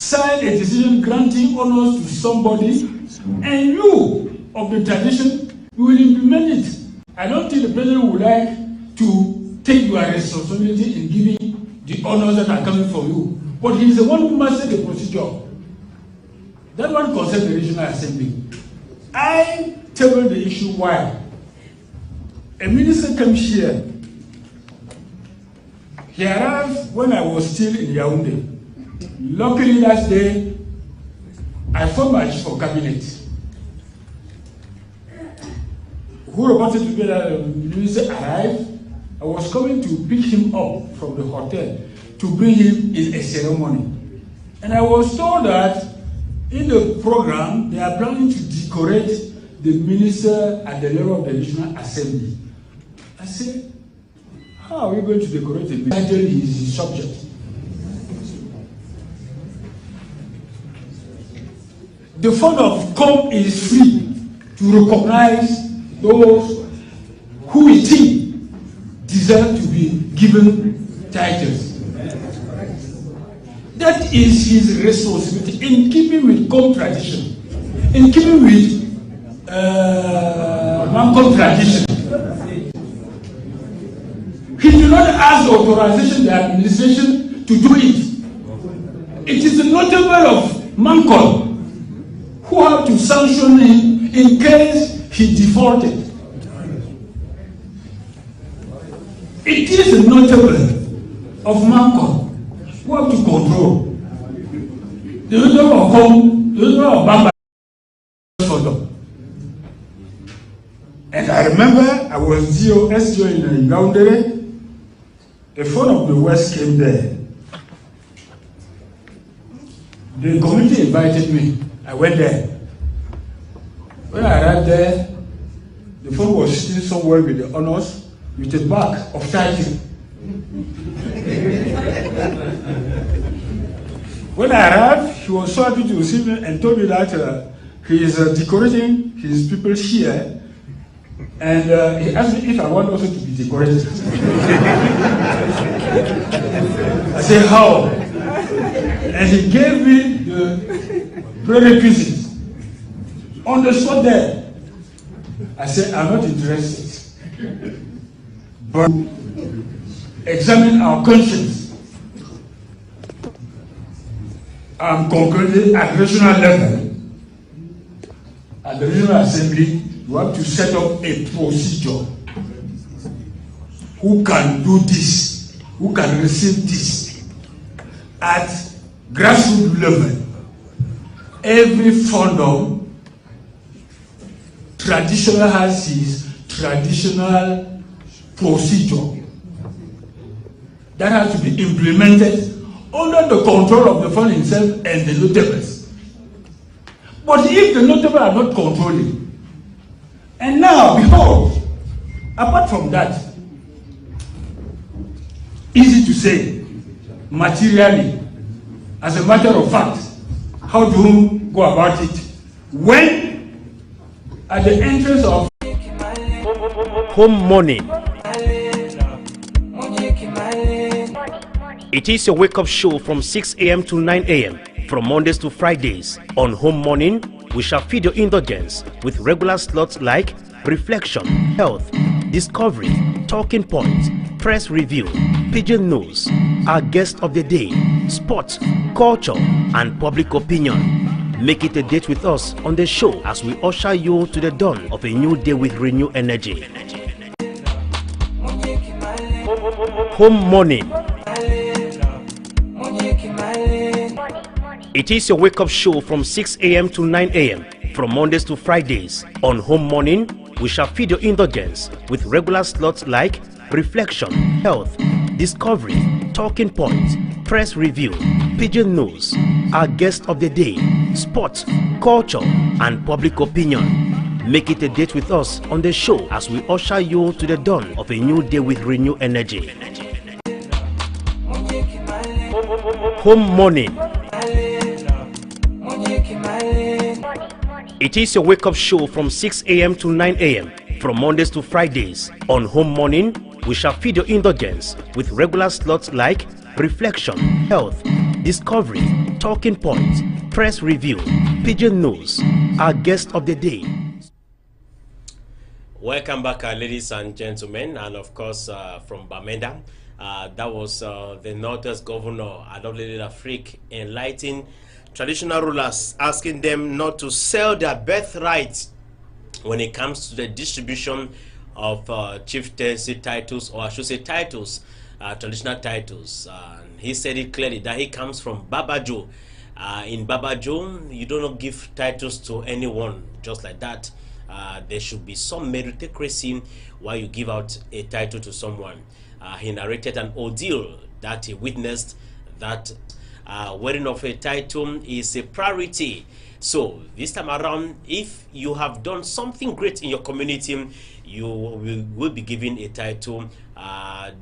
sign a decision granting honors to somebody, and you of the tradition will implement it. I don't think the president would like to take your responsibility in giving the honors that are coming from you, but he is the one who must set the procedure. That one concerns the regional assembly. I table the issue why a minister comes here. He arrived when I was still in Yaoundé. Luckily that day, I formed my chief of cabinet, who reported to me that the minister arrived. I was coming to pick him up from the hotel to bring him in a ceremony. And I was told that in the program, they are planning to decorate the minister at the level of the National Assembly. I said, how are we going to decorate the minister? He is his subject. The fund of COP is free to recognize those who we think deserve to be given titles. That is his responsibility in keeping with COP tradition, in keeping with non-COP tradition. He did not ask the authorization of the administration to do it. It is the notable of Mancon who have to sanction him in case he defaulted. It is a notable of Mancon who have to control the notable of home, the notable of Bamba. And I remember I was SGO in Gaundere. A phone of the West came there. The committee invited me. I went there. When I arrived there, the phone was sitting somewhere with the honors with a bag of title. When I arrived, he was so happy to receive me and told me that he is decorating his people's here. And he asked me if I want also to be decorated. I said, how? And he gave me the prerequisites on the spot there. I said, I'm not interested. But examine our conscience. I'm concluding at regional level. At the regional assembly, you have to set up a procedure. Who can do this? Who can receive this? At grassroots level, every fandom traditional has its traditional procedure that has to be implemented under the control of the fund itself and the notables. But if the notables are not controlling, and now, behold, apart from that, easy to say, materially, as a matter of fact, how do you go about it? When, at the entrance of Home Morning. It is a wake-up show from 6 a.m. to 9 a.m. from Mondays to Fridays. On Home Morning, we shall feed your indulgence with regular slots like Reflection, Health, Discovery, Talking Points, Press Review, Pigeon News, our guest of the day, Sports, Culture, and Public Opinion. Make it a date with us on the show as we usher you to the dawn of a new day with renewed energy. Home Morning. It is your wake-up show from 6 a.m. to 9 a.m. from Mondays to Fridays. On Home Morning, we shall feed your indulgence with regular slots like Reflection, Health, Discovery, Talking Points, Press Review, Pigeon News, our guest of the day, Sports, Culture, and Public Opinion. Make it a date with us on the show as we usher you to the dawn of a new day with renewed energy. Home Morning. It is your wake-up show from 6 a.m. to 9 a.m. from Mondays to Fridays. On Home Morning, we shall feed your indulgence with regular slots like Reflection, Health, Discovery, Talking Points, Press Review, Pigeon News, our guest of the day. Welcome back, ladies and gentlemen, and of course from Bamenda. That was the Northwest Governor, Adolphus Afrique, enlightening traditional rulers, asking them not to sell their birthright when it comes to the distribution of chieftaincy titles, or I should say titles, traditional titles. He said it clearly that he comes from Babajo. In Babajo, you do not give titles to anyone just like that. There should be some meritocracy while you give out a title to someone. He narrated an ordeal that he witnessed, that wearing of a title is a priority. So this time around, if you have done something great in your community, you will be given a title,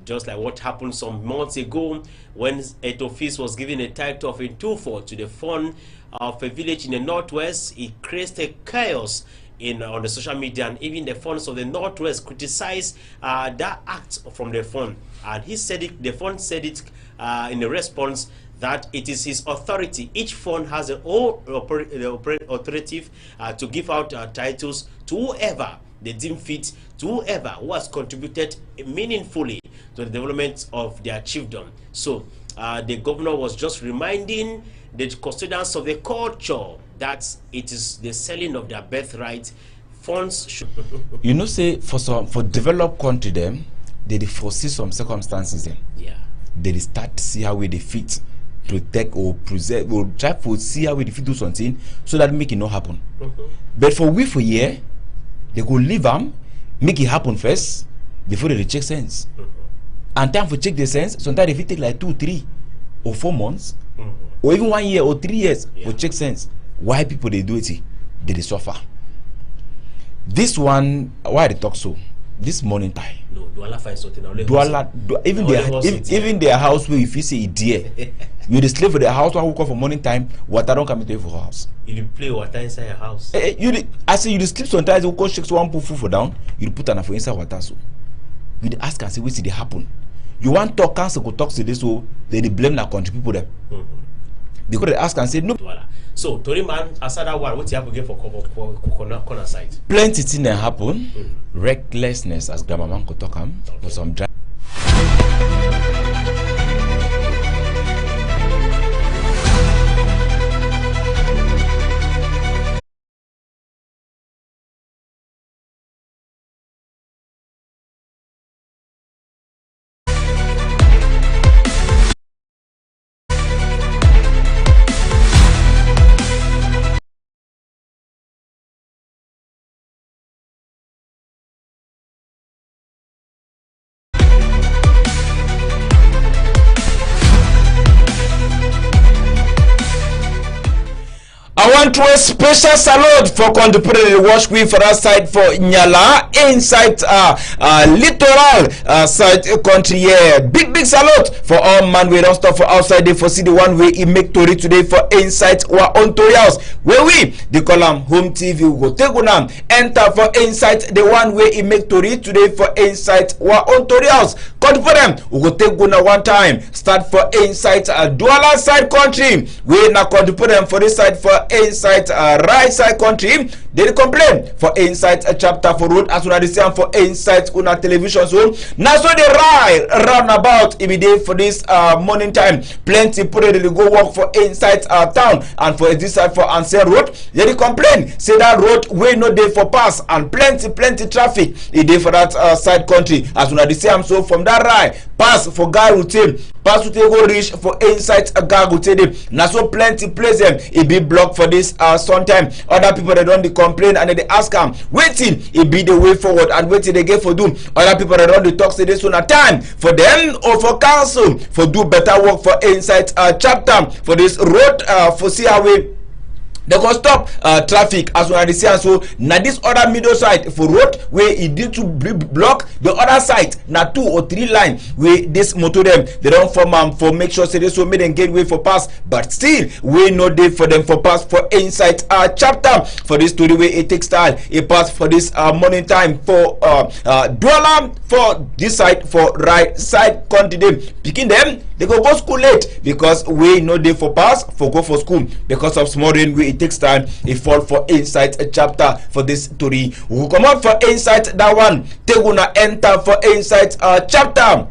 just like what happened some months ago when Etofis was given a title of a Tufo to the fund of a village in the Northwest. It created chaos on the social media, and even the funds of the Northwest criticized that act from the fund. And he said it, the fund said it in a response that it is his authority. Each fund has an authoritative to give out titles to whoever they deem fit, to whoever who has contributed meaningfully to the development of their chiefdom. So the governor was just reminding the custodians of the culture that it is the selling of their birthright. Funds should you know, say for developed country them, they foresee some circumstances them. Yeah. They start to see how we they fit, protect or preserve, or try to see how we fit do something so that make it not happen. But for we for year, they go leave them, make it happen first before they check sense. And time for check the sense, sometimes if it take like 2, 3, or 4 months, or even 1 year or 3 years for check sense. Why people they do it? They suffer. This one, why they talk so? This morning time. No, Douala find something. Even their house where if you say it dear, you the slave for their house. Who come for morning time? Water don't come into your house. You play water inside your house. I say you sleep sometimes. You go shake one put food down. You put an for inside water so. You ask and say what did they happen? You want talk council go talk to this so they blame the country people them. Because they ask and say no. So Tori man, aside that one, what you have to get for corner side? Plenty things that happen. Recklessness, as grandma could talk for some drive. I want to a special salute for contemporary wash we for that side for Nyala inside littoral side country. Yeah, big salute for all man we don't stop for outside they for see the one way he make Tori today for inside our own Tori house where we the column home TV go take on enter for inside the one way he make Tori today for inside our own Tori house. Come for them we go take on one time start for inside Douala side country we na come put them for this side for inside right side country. They complain for inside a chapter for road as well as the same for inside una television zone. Now so they ride roundabout every day for this morning time. Plenty people they go work for inside town and for this side for Ansel road. They complain say that road way no day for pass and plenty traffic a day for that side country as well as the same so from that ride pass for guy routine. Pass to go reach for inside a gargote. Now so plenty place them it be blocked for this sometime. Other people they don't complain and they ask them waiting it be the way forward and waiting they get for do. Other people they don't talk say this one a time for them or for council for do better work for inside chapter for this road for see how we they go stop traffic as well as the so now this other middle side for road where it did to block the other side now 2 or 3 line where this motor them they don't form for make sure say this so make them get way for pass but still we no day for them for pass for inside chapter for this story where it takes time a pass for this morning time for Douala for this side for right side continue picking them they go school late because we no day for pass for go for school because of small rain we it takes time it fall for inside a chapter for this story. We come out for inside that one they gonna enter for inside chapter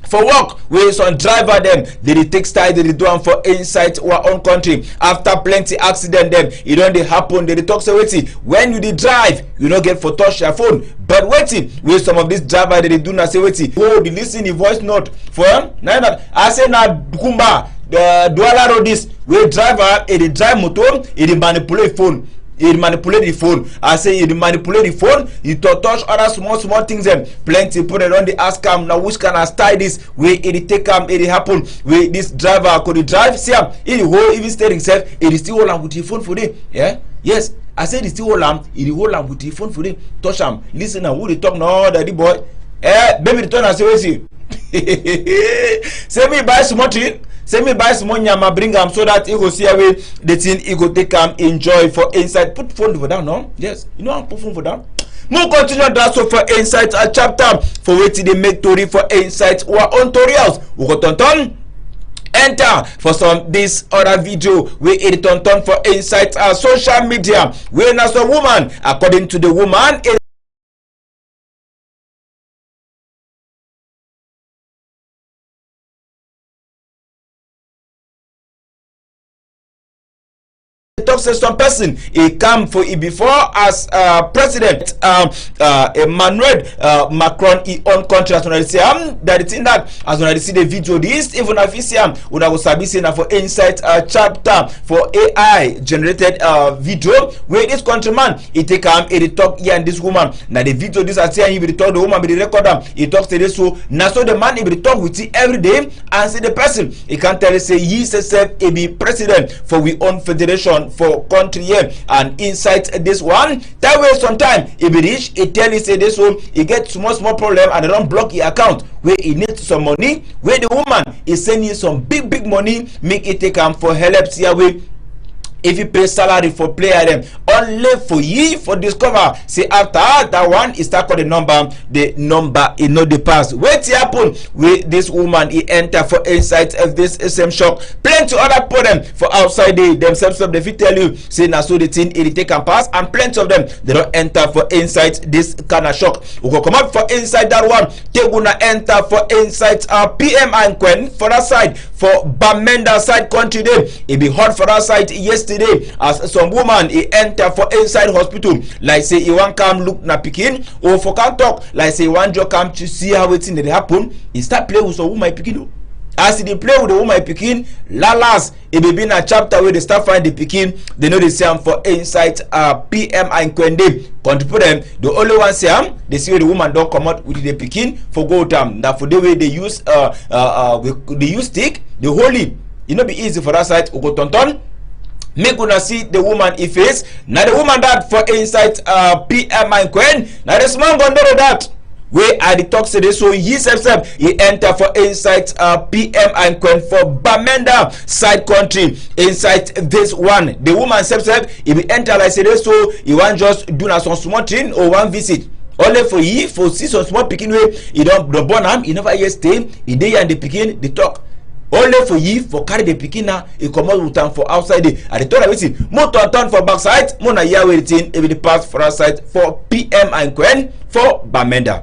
for work where some driver them they take style they do them for inside our own country after plenty accident them it don't they happen they talk say waiting when you drive you don't get for touch your phone but waiting where some of this driver they do not say waiting oh they listen the voice note for now I say now Kumba the Douala road this where driver it drive motor it manipulate phone. He manipulate the phone. I say he manipulate the phone. He touch other small things. Them plenty people they don't ask him now which can I style this way it take it happen where this driver could drive. See him in the whole even steering himself. It is still hold on with the phone for them. Yeah. Yes. I said it still hold on. It hold on with the phone for them. Touch him. Listen now. Who they talk now? Daddy boy. Baby return and say what see. Say me buy some thing. Say me buy some nyama bring am so that he go see away the thing he go take enjoy for inside. Put phone for down, no? Yes. You know I'm put phone for down. More continue that so for inside a chapter for waiting they make Tori for inside our own Tori house. We go turn enter for some this other video where it turn for inside social media where na some woman according to the woman talk say some person he come for it before as President Emmanuel Macron he own country as when say that it's in that as when I see the video this even if see when I was say na for inside chapter for AI generated video where this countryman he take he talk here and this woman now the video this I say he be talk the woman be the recorder he talks to this so now so the man he be talk with it every day and see the person he can tell say he says he be president for we own federation for country here and inside this one that way sometime he be rich he tell you say this one he get small problem and they don't block your account where he needs some money where the woman is sending you some big money make it take for help see away if you pay salary for player them only for ye for discover say after that one is start call the number you know the pass wait happen with this woman he enter for inside of this same shop plenty other problem for outside themselves they fit tell you say na so the thing it take and pass and plenty of them they don't enter for inside this kind of shock we go come up for inside that one they gonna enter for inside PM and Quen for that side for Bamenda side country there it be hot for that side yesterday as some woman he enter for inside hospital like say he want come look na pikin or for can talk like say he want just come to see how it dey happen he start play with some woman pikin as he play with the woman pikin lalas it be in a chapter where they start find the pikin they know they see am for inside PM and Kwende contribute them the only one say they see where the woman don't come out with the pikin for go time now for the way they use they use stick the holy it no be easy for that side go tonton make una see the woman he face now the woman that for inside PM and Quen now the small gondoro that where I the talk say this so he himself he enter for inside PM and Quen for Bamenda side country inside this one the woman himself he be enter like say this so he want just do na some small thing or one visit only for ye for see some small pikin way he don't born am he never yet stay he dey and the pikin they talk only for ye for carry the pikin now he come out with am for outside there and the third wetin motor turn for backside mona hear where the thing e be the pass for outside for PM and Quen for Bamenda.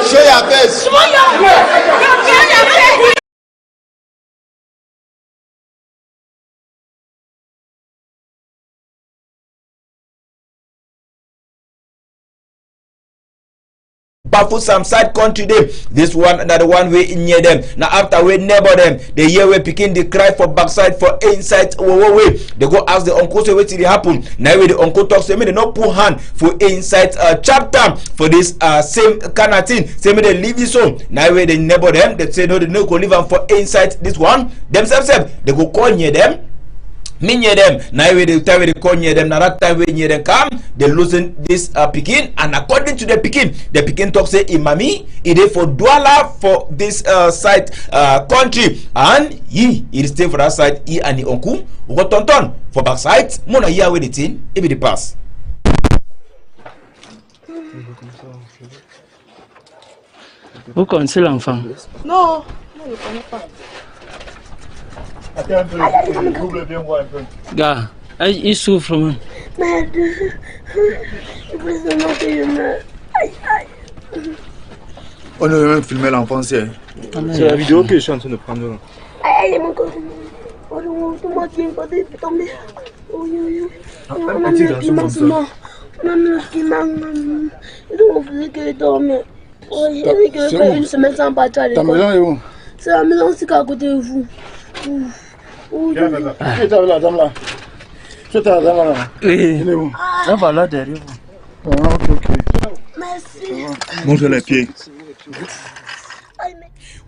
Show your face. Show your face. Baffle some side country them. This one another one way in near them. Now after we neighbor them, they hear we picking the cry for backside for inside way. They go ask the uncle say what did happen. Now the uncle talks to me they not put hand for inside chapter for this same kind of thing. Say me they leave this home. Now they neighbor them, they say no they no go leave them for inside this one. Themselves they go call near them. Me near them now when the time when they call near them now that time when near them come they losing this pikin and according to the pikin talk say imami it is for Douala for this side country and he stay for that side he and the uncle who got tonton for backside mona hear with the thing it be the pass. Vous connaissez l'enfant? Non, je ne connais pas. Gars, il souffre, man. Merde, je peux seulement que je meurs. Aïe, aïe. On aurait même filmé l'enfant, c'est la vidéo que je suis en train de prendre. Aïe, aïe, mon corps. Oh, tout le monde qui est tombé. Oui, oui, oui. On a mis le climat. On a mis le climat. On faisait que dormir. J'ai vu que je fais une semaine sans partir à l'école. Ta maison est où? C'est la maison aussi à côté de vous. Viens là. Tu es là, dame là. Tu es là. Oui. Il est où? Là, voilà, derrière vous. Ah, ok. Merci. Montre les pieds.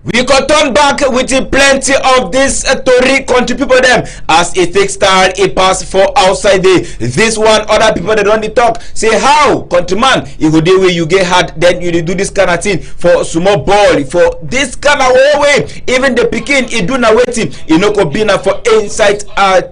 We got turn back with plenty of this Tory country people them as it takes time it pass for outside this one other people they don't talk say how countryman you go there where you get hard then you do this kind of thing for small ball for this kind of way even the pikin it do na waiting you know go be na for inside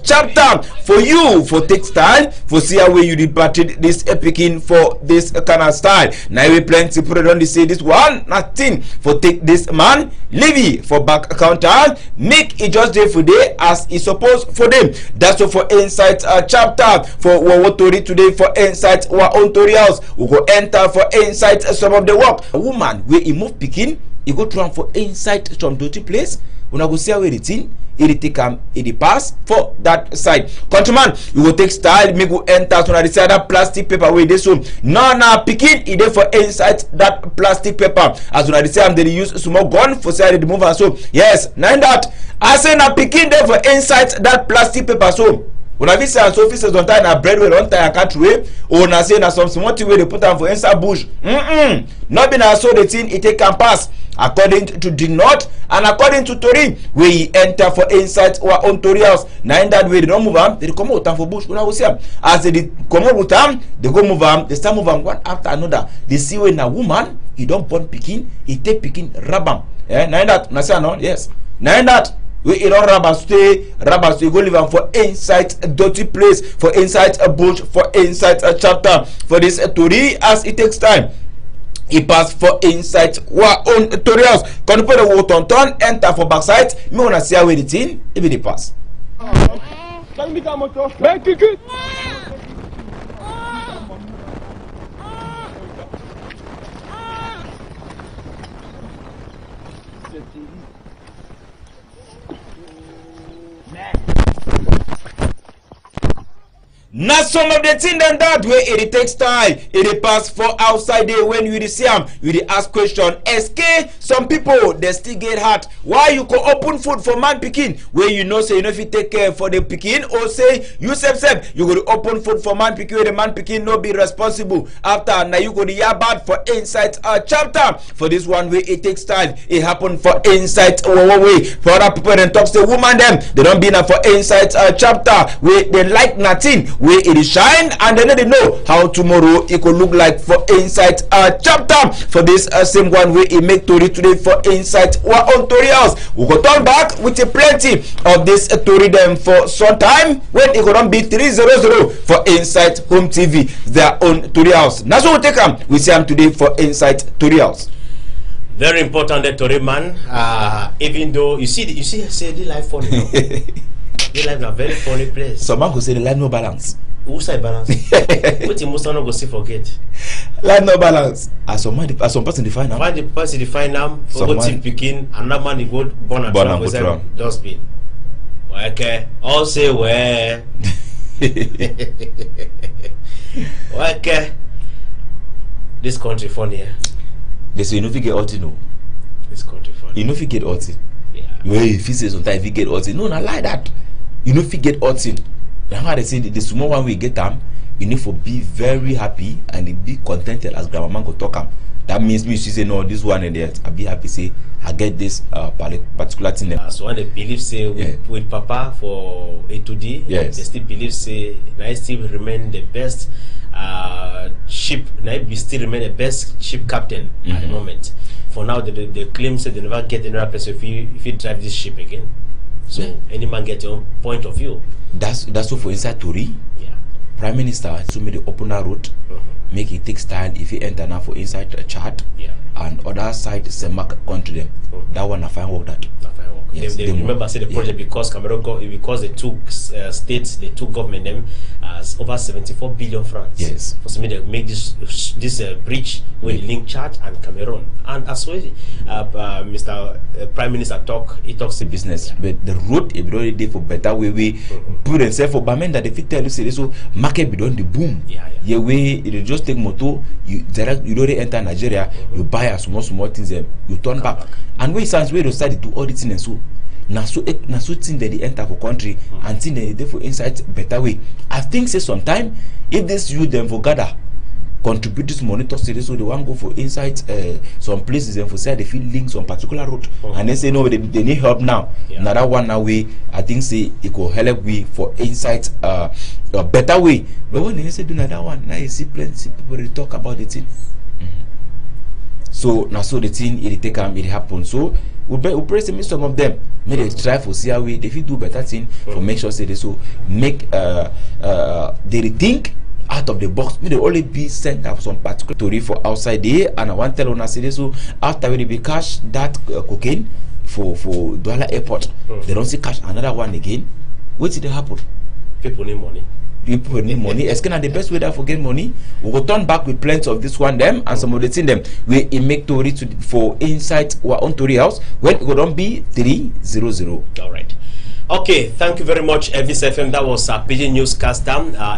chapter for you for take style for see how way you debated this pikin for this kind of style now we plenty people don't say this one nothing for take this man Levy for back counter make it just day for day as it's supposed for them. That's all for insight chapter for what to read today for insight our own tutorials. We go enter for insight some of the work. A woman where he move picking, he go try for insight some dirty place. When I go see how it in, it take it pass for that side. Countryman, you go take style, me go enter so the side that plastic paper where this so now picking it for inside that plastic paper. As when I say they use small gun for say the move and so yes, now that I say now picking there for inside that plastic paper so. When I visit an officers on time na bread well on time I can't wait or na say na some small thing where they put them for inside bush. Not been so the thing it take can pass according to the north and according to Tory where he enter for inside our own Tory house. Now in that way they don't move them, they come out for bush. When I see them as they come out with them, they go move them, they start move them one after another. They see when a woman he don't born picking, he take picking rabam. Now in that na say no yes. Now in that we don't rubber stay go live am for inside a dirty place for inside a bush for inside a chapter for this Tory as it takes time. He pass for inside our own tutorials. Can you put the water on turn enter for backside? Me wanna see how it in if it pass. Now some of the thing than that way it takes time, it pass for outside there when you see them, you ask question. SK, some people they still get hurt. Why you go open food for man picking where you know say you know if you take care for the picking or say you self you go to open food for man picking where the man picking no be responsible after now you go to hear bad for inside chapter for this one way it takes time. It happen for inside way for other people and talk to woman them they don't be now for inside chapter where they like nothing. Where it is shine and then they know how tomorrow it could look like for inside chapter for this same one way it make Tory today for inside our own tutorials. We go turn back with a plenty of this Tory them for some time when it gonna be 300 for inside home TV their own tutorials. That's what we take them. We see them today for inside tutorials. Very important that Tory man. Even though you see say the life funny. They live in a very funny place. Some man could say the life no balance. Who say balance? What you must not go see forget. Life no balance. As some person define now. Why the person define now? For what team picking, another man go born and travel dustbin. Okay. All say where. Okay. This country funny. They say you know if you get outing no. This country funny. You know if you get outing. Yeah. Well, if you say sometimes if you get outing, no, not like that. You know if you get outing. That's why they say the small one we get them, you need to be very happy and be contented as grandma go talk them. That means me she say no this one and that I be happy say I get this particular thing. So when they believe say with Papa for A to D, yes. They still believe say I still remain the best ship. I still remain the best ship captain at the moment. For now, they claim say they never get another person if you drive this ship again. So any man get your own point of view. That's so for inside Tory. Yeah. Prime Minister so made the opener road, make it take style if you enter now for inside a chart. Yeah. And other side is a mark country them. That one I find work that. Yes, they remember say the project because Cameroon because the two states, the two government them as over 74 billion francs. Yes. For some they make this bridge with link Chad and Cameroon. And as well, Mr. Prime Minister he talks the business, but the road is already there for better way we put themselves for Bamen that if you tell you say so market be done the boom. Yeah, way it just take motor you already enter Nigeria, you buy a small things them, you turn back. And we sounds where they started to auditing and so na so thing that they enter for country and thing that they for inside better way. I think say sometime if this youth them for gather contribute this money to say so they want go for inside some places and for say they feel links on particular road and they say no they need help now. Another one now way I think say it could help we for insight a better way. But when they say do another one, now you see plenty people they talk about the thing. So now so the thing it take it happen. So we praise some of them. May they try for see how we they do better thing for make sure say they so make they rethink out of the box. May they only be sent up some particular story for outside there, and I want to tell on us so after we be cash that cocaine for Douala Airport, they don't see cash another one again. What did happen? People need money. People need money. It's kind of the best way that for get money. We will turn back with plenty of this one them and some of the thing them we make Tory to for inside our own Tory house when it don't be 300. All right. Okay, thank you very much, Elvis FM. That was PG Newscaster.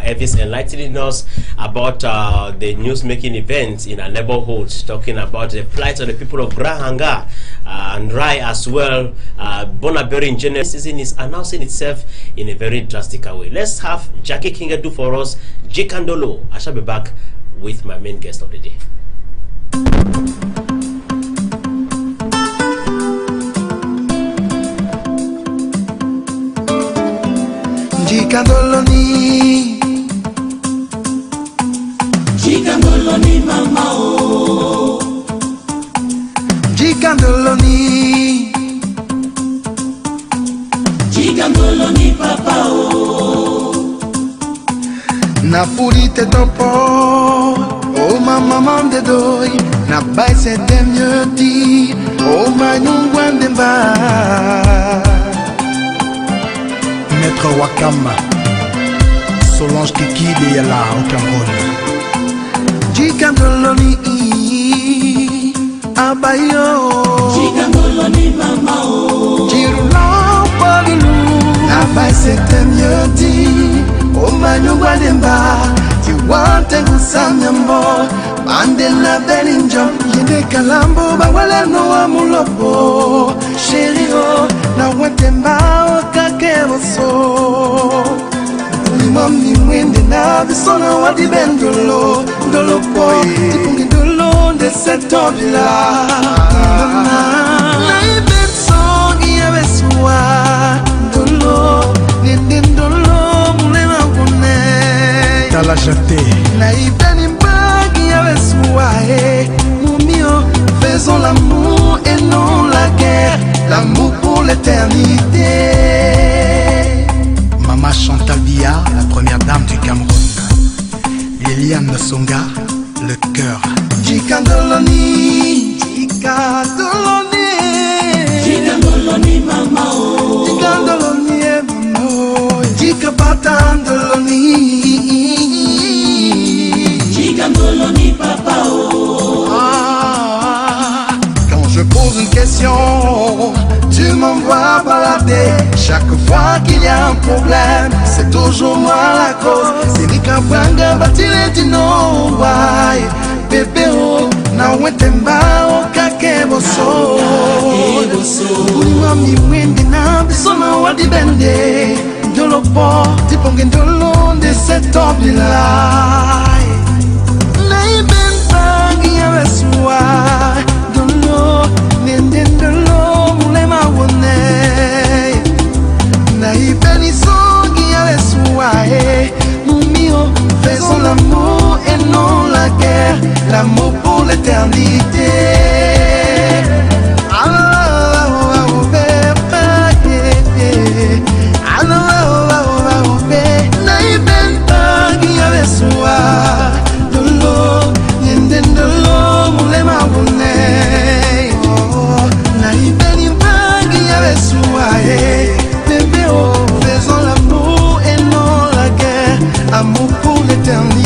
Elvis enlightening us about the news-making events in our neighborhood, talking about the plight of the people of Grahanga and Rai as well. Bonaberry in general season is announcing itself in a very drastic way. Let's have Jackie King do for us Jikandolo. I shall be back with my main guest of the day. Jikandoloni mama o Jikandoloni papa o Na purite topo o mama de doi na bai se dem yoti o manyungwan demba Maître Wakama, Solange Kikili est là au Cameroun. Jikandoloni abayo Jikandoloni mama o Jirula pagulu Abai c'était mieux dit O manyugwa demba Tiwante kusamyambo Mandela Beninjam Yende kalambo Bawale no amulopo Chéri o Na wetemba o kakeroso Limam ni mwende na Bisona wadi bendolo Dolo boy Tipungi dolo de setobila Na iben songi yabeswa Dolo Nenden dolo Mulema kune Tala jate Na iben imbagi yabeswa Mumio Faisons l'amour et non la guerre L'amour pour l'éternité Mama Chantal Biya, la première dame du Cameroun. Liliane Songa, le cœur. Jikandoloni, Jikandoloni, Jikandoloni mama o Jikandoloni mama Jikapatandoloni, Jikandoloni papa o Quand je pose une question, tu m'envoies balader. Chaque fois qu'il y a un problème, c'est toujours moi la cause. C'est Nika Bwanga Batile Dino Wai Bébé o Na Wetemba o Kakeboso Uliwa mi wende na Bisona wadi bende Dolo po Tiponge dolo de setobila Na iben pagi ya beswa Dolo Nende dolo Mulema wone Na ibeni songi ya beswa Mumio Faisons l'amour et non la guerre L'amour pour l'éternité Na iben pagi ya beswa Dolo Nenden dolo Mulema wone Na ibeni pagi ya beswa Bébé oh Faisons l'amour et non la guerre Amour pour l'éternité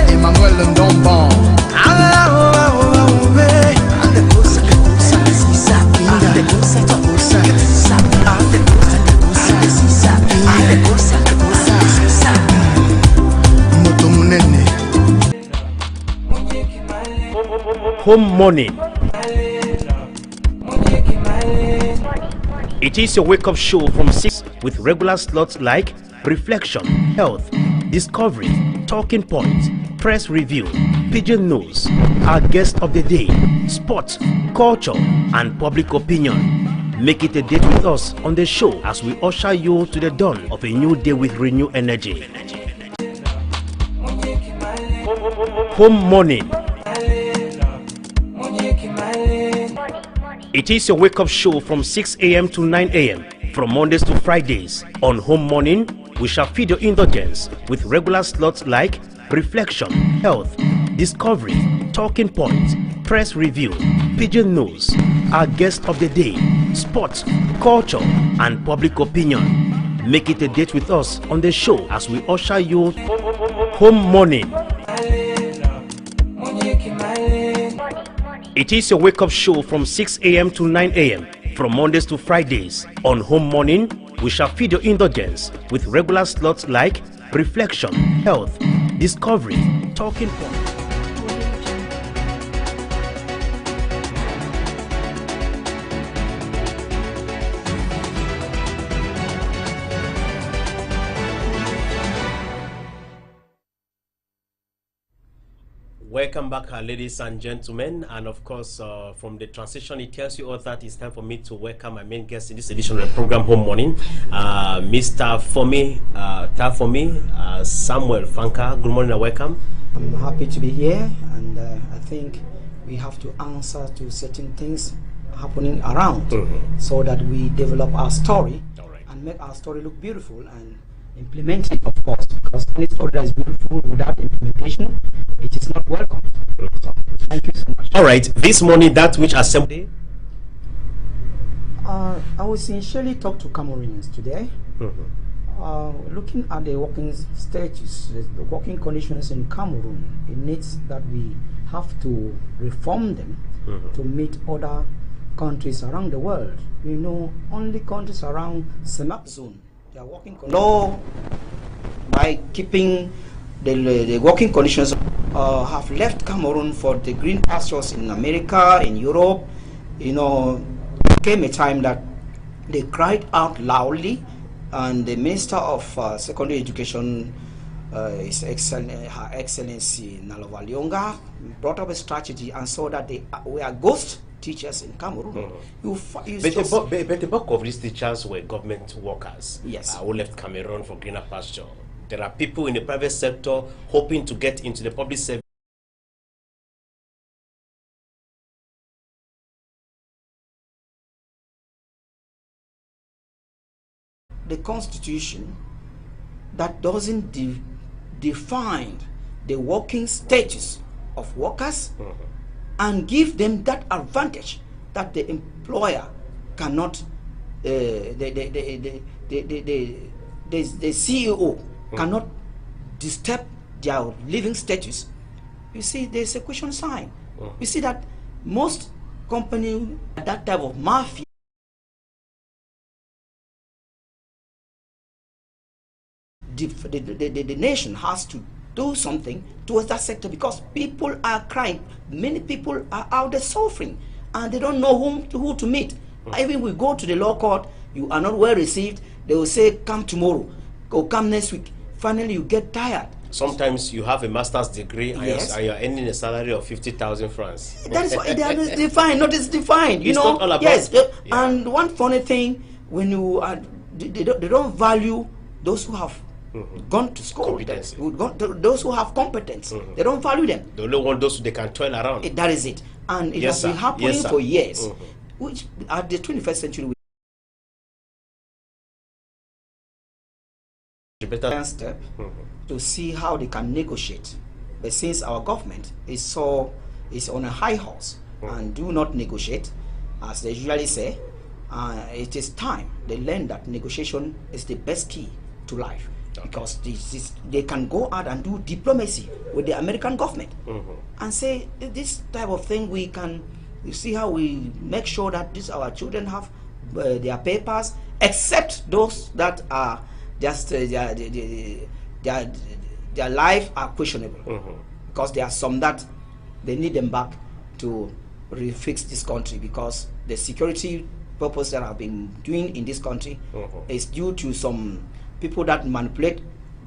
Emmanuel Ndomban Moto Munene Home money. It is your wake-up show from 6 with regular slots like Reflection, Health, Discovery, Talking Points, Press Review, Pigeon News, our guest of the day, Sports, Culture, and Public Opinion. Make it a date with us on the show as we usher you to the dawn of a new day with renewed energy. Home Morning. It is your wake-up show from 6 a.m. to 9 a.m. from Mondays to Fridays. On Home Morning, we shall feed your indulgence with regular slots like Reflection, Health, Discovery, Talking Points, Press Review, Pigeon News, our guest of the day, Sports, Culture, and Public Opinion. Make it a date with us on the show as we usher you Home Morning. It is your wake-up show from 6 a.m. to 9 a.m. from Mondays to Fridays. On Home Morning, we shall feed your indulgence with regular slots like Reflection, Health, Discovery, Talking Points. Welcome back, ladies and gentlemen, and of course, from the transition, it tells you all that it's time for me to welcome my main guest in this edition of the program, Home Morning, Mr. Tafomi Samuel Fanka. Good morning and welcome. I'm happy to be here, and I think we have to answer to certain things happening around so that we develop our story and make our story look beautiful and implement it, of course, because any story that is beautiful without implementation, it is not welcome. So, thank you so much. All right, this morning, that which assembly? I will sincerely talk to Cameroonians today. Looking at the working status, the working conditions in Cameroon, it needs that we have to reform them to meet other countries around the world. You know, only countries around CEMAC zone, they are working law by keeping the working conditions have left Cameroon for the green pastures in America, in Europe. You know, there came a time that they cried out loudly, and the Minister of Secondary Education, Her Excellency Nalova Lyonga, brought up a strategy and saw that they were ghost teachers in Cameroon. But the bulk of these teachers were government workers, yes, who left Cameroon for greener pasture. There are people in the private sector hoping to get into the public service. The constitution that doesn't define the working status of workers and give them that advantage that the employer cannot, the CEO cannot disturb their living status. You see, there's a question sign. You see that most companies, that type of mafia, the nation has to do something towards that sector, because people are crying. Many people are out there suffering and they don't know who to meet. Even we go to the law court, you are not well received, they will say come tomorrow or come next week. Finally you get tired. Sometimes you have a master's degree and yes, you're earning a salary of 50,000 francs. That is what it is defined, not it's defined. You it's know, not all about, yes. And one funny thing, when you are, they don't value those who have gone to school, those who have competence. They don't value them. They only want those who they can toil around. That is it. And it has been happening for years, which at the 21st century, better step to see how they can negotiate. But since our government is on a high horse and do not negotiate, as they usually say, it is time they learn that negotiation is the best key to life. Because they can go out and do diplomacy with the American government and say this type of thing we can. You see how we make sure that our children have their papers, except those that are just their life are questionable, because there are some that they need them back to refix this country, because the security purpose that I've been doing in this country is due to some people that manipulate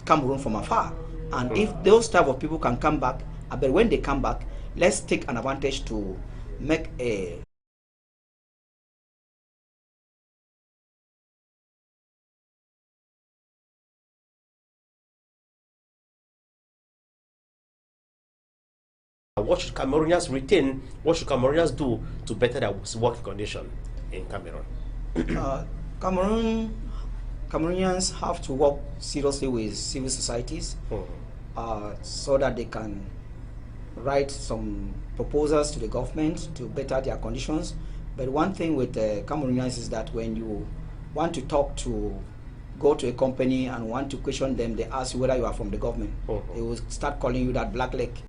Cameroon from afar. And if those type of people can come back, but when they come back, let's take an advantage to make a What should Cameroonians retain? What should Cameroonians do to better their working condition in Cameroon? Cameroonians have to work seriously with civil societies so that they can write some proposals to the government to better their conditions. But one thing with Cameroonians is that when you want to go to a company and want to question them, they ask you whether you are from the government. They will start calling you that black leg.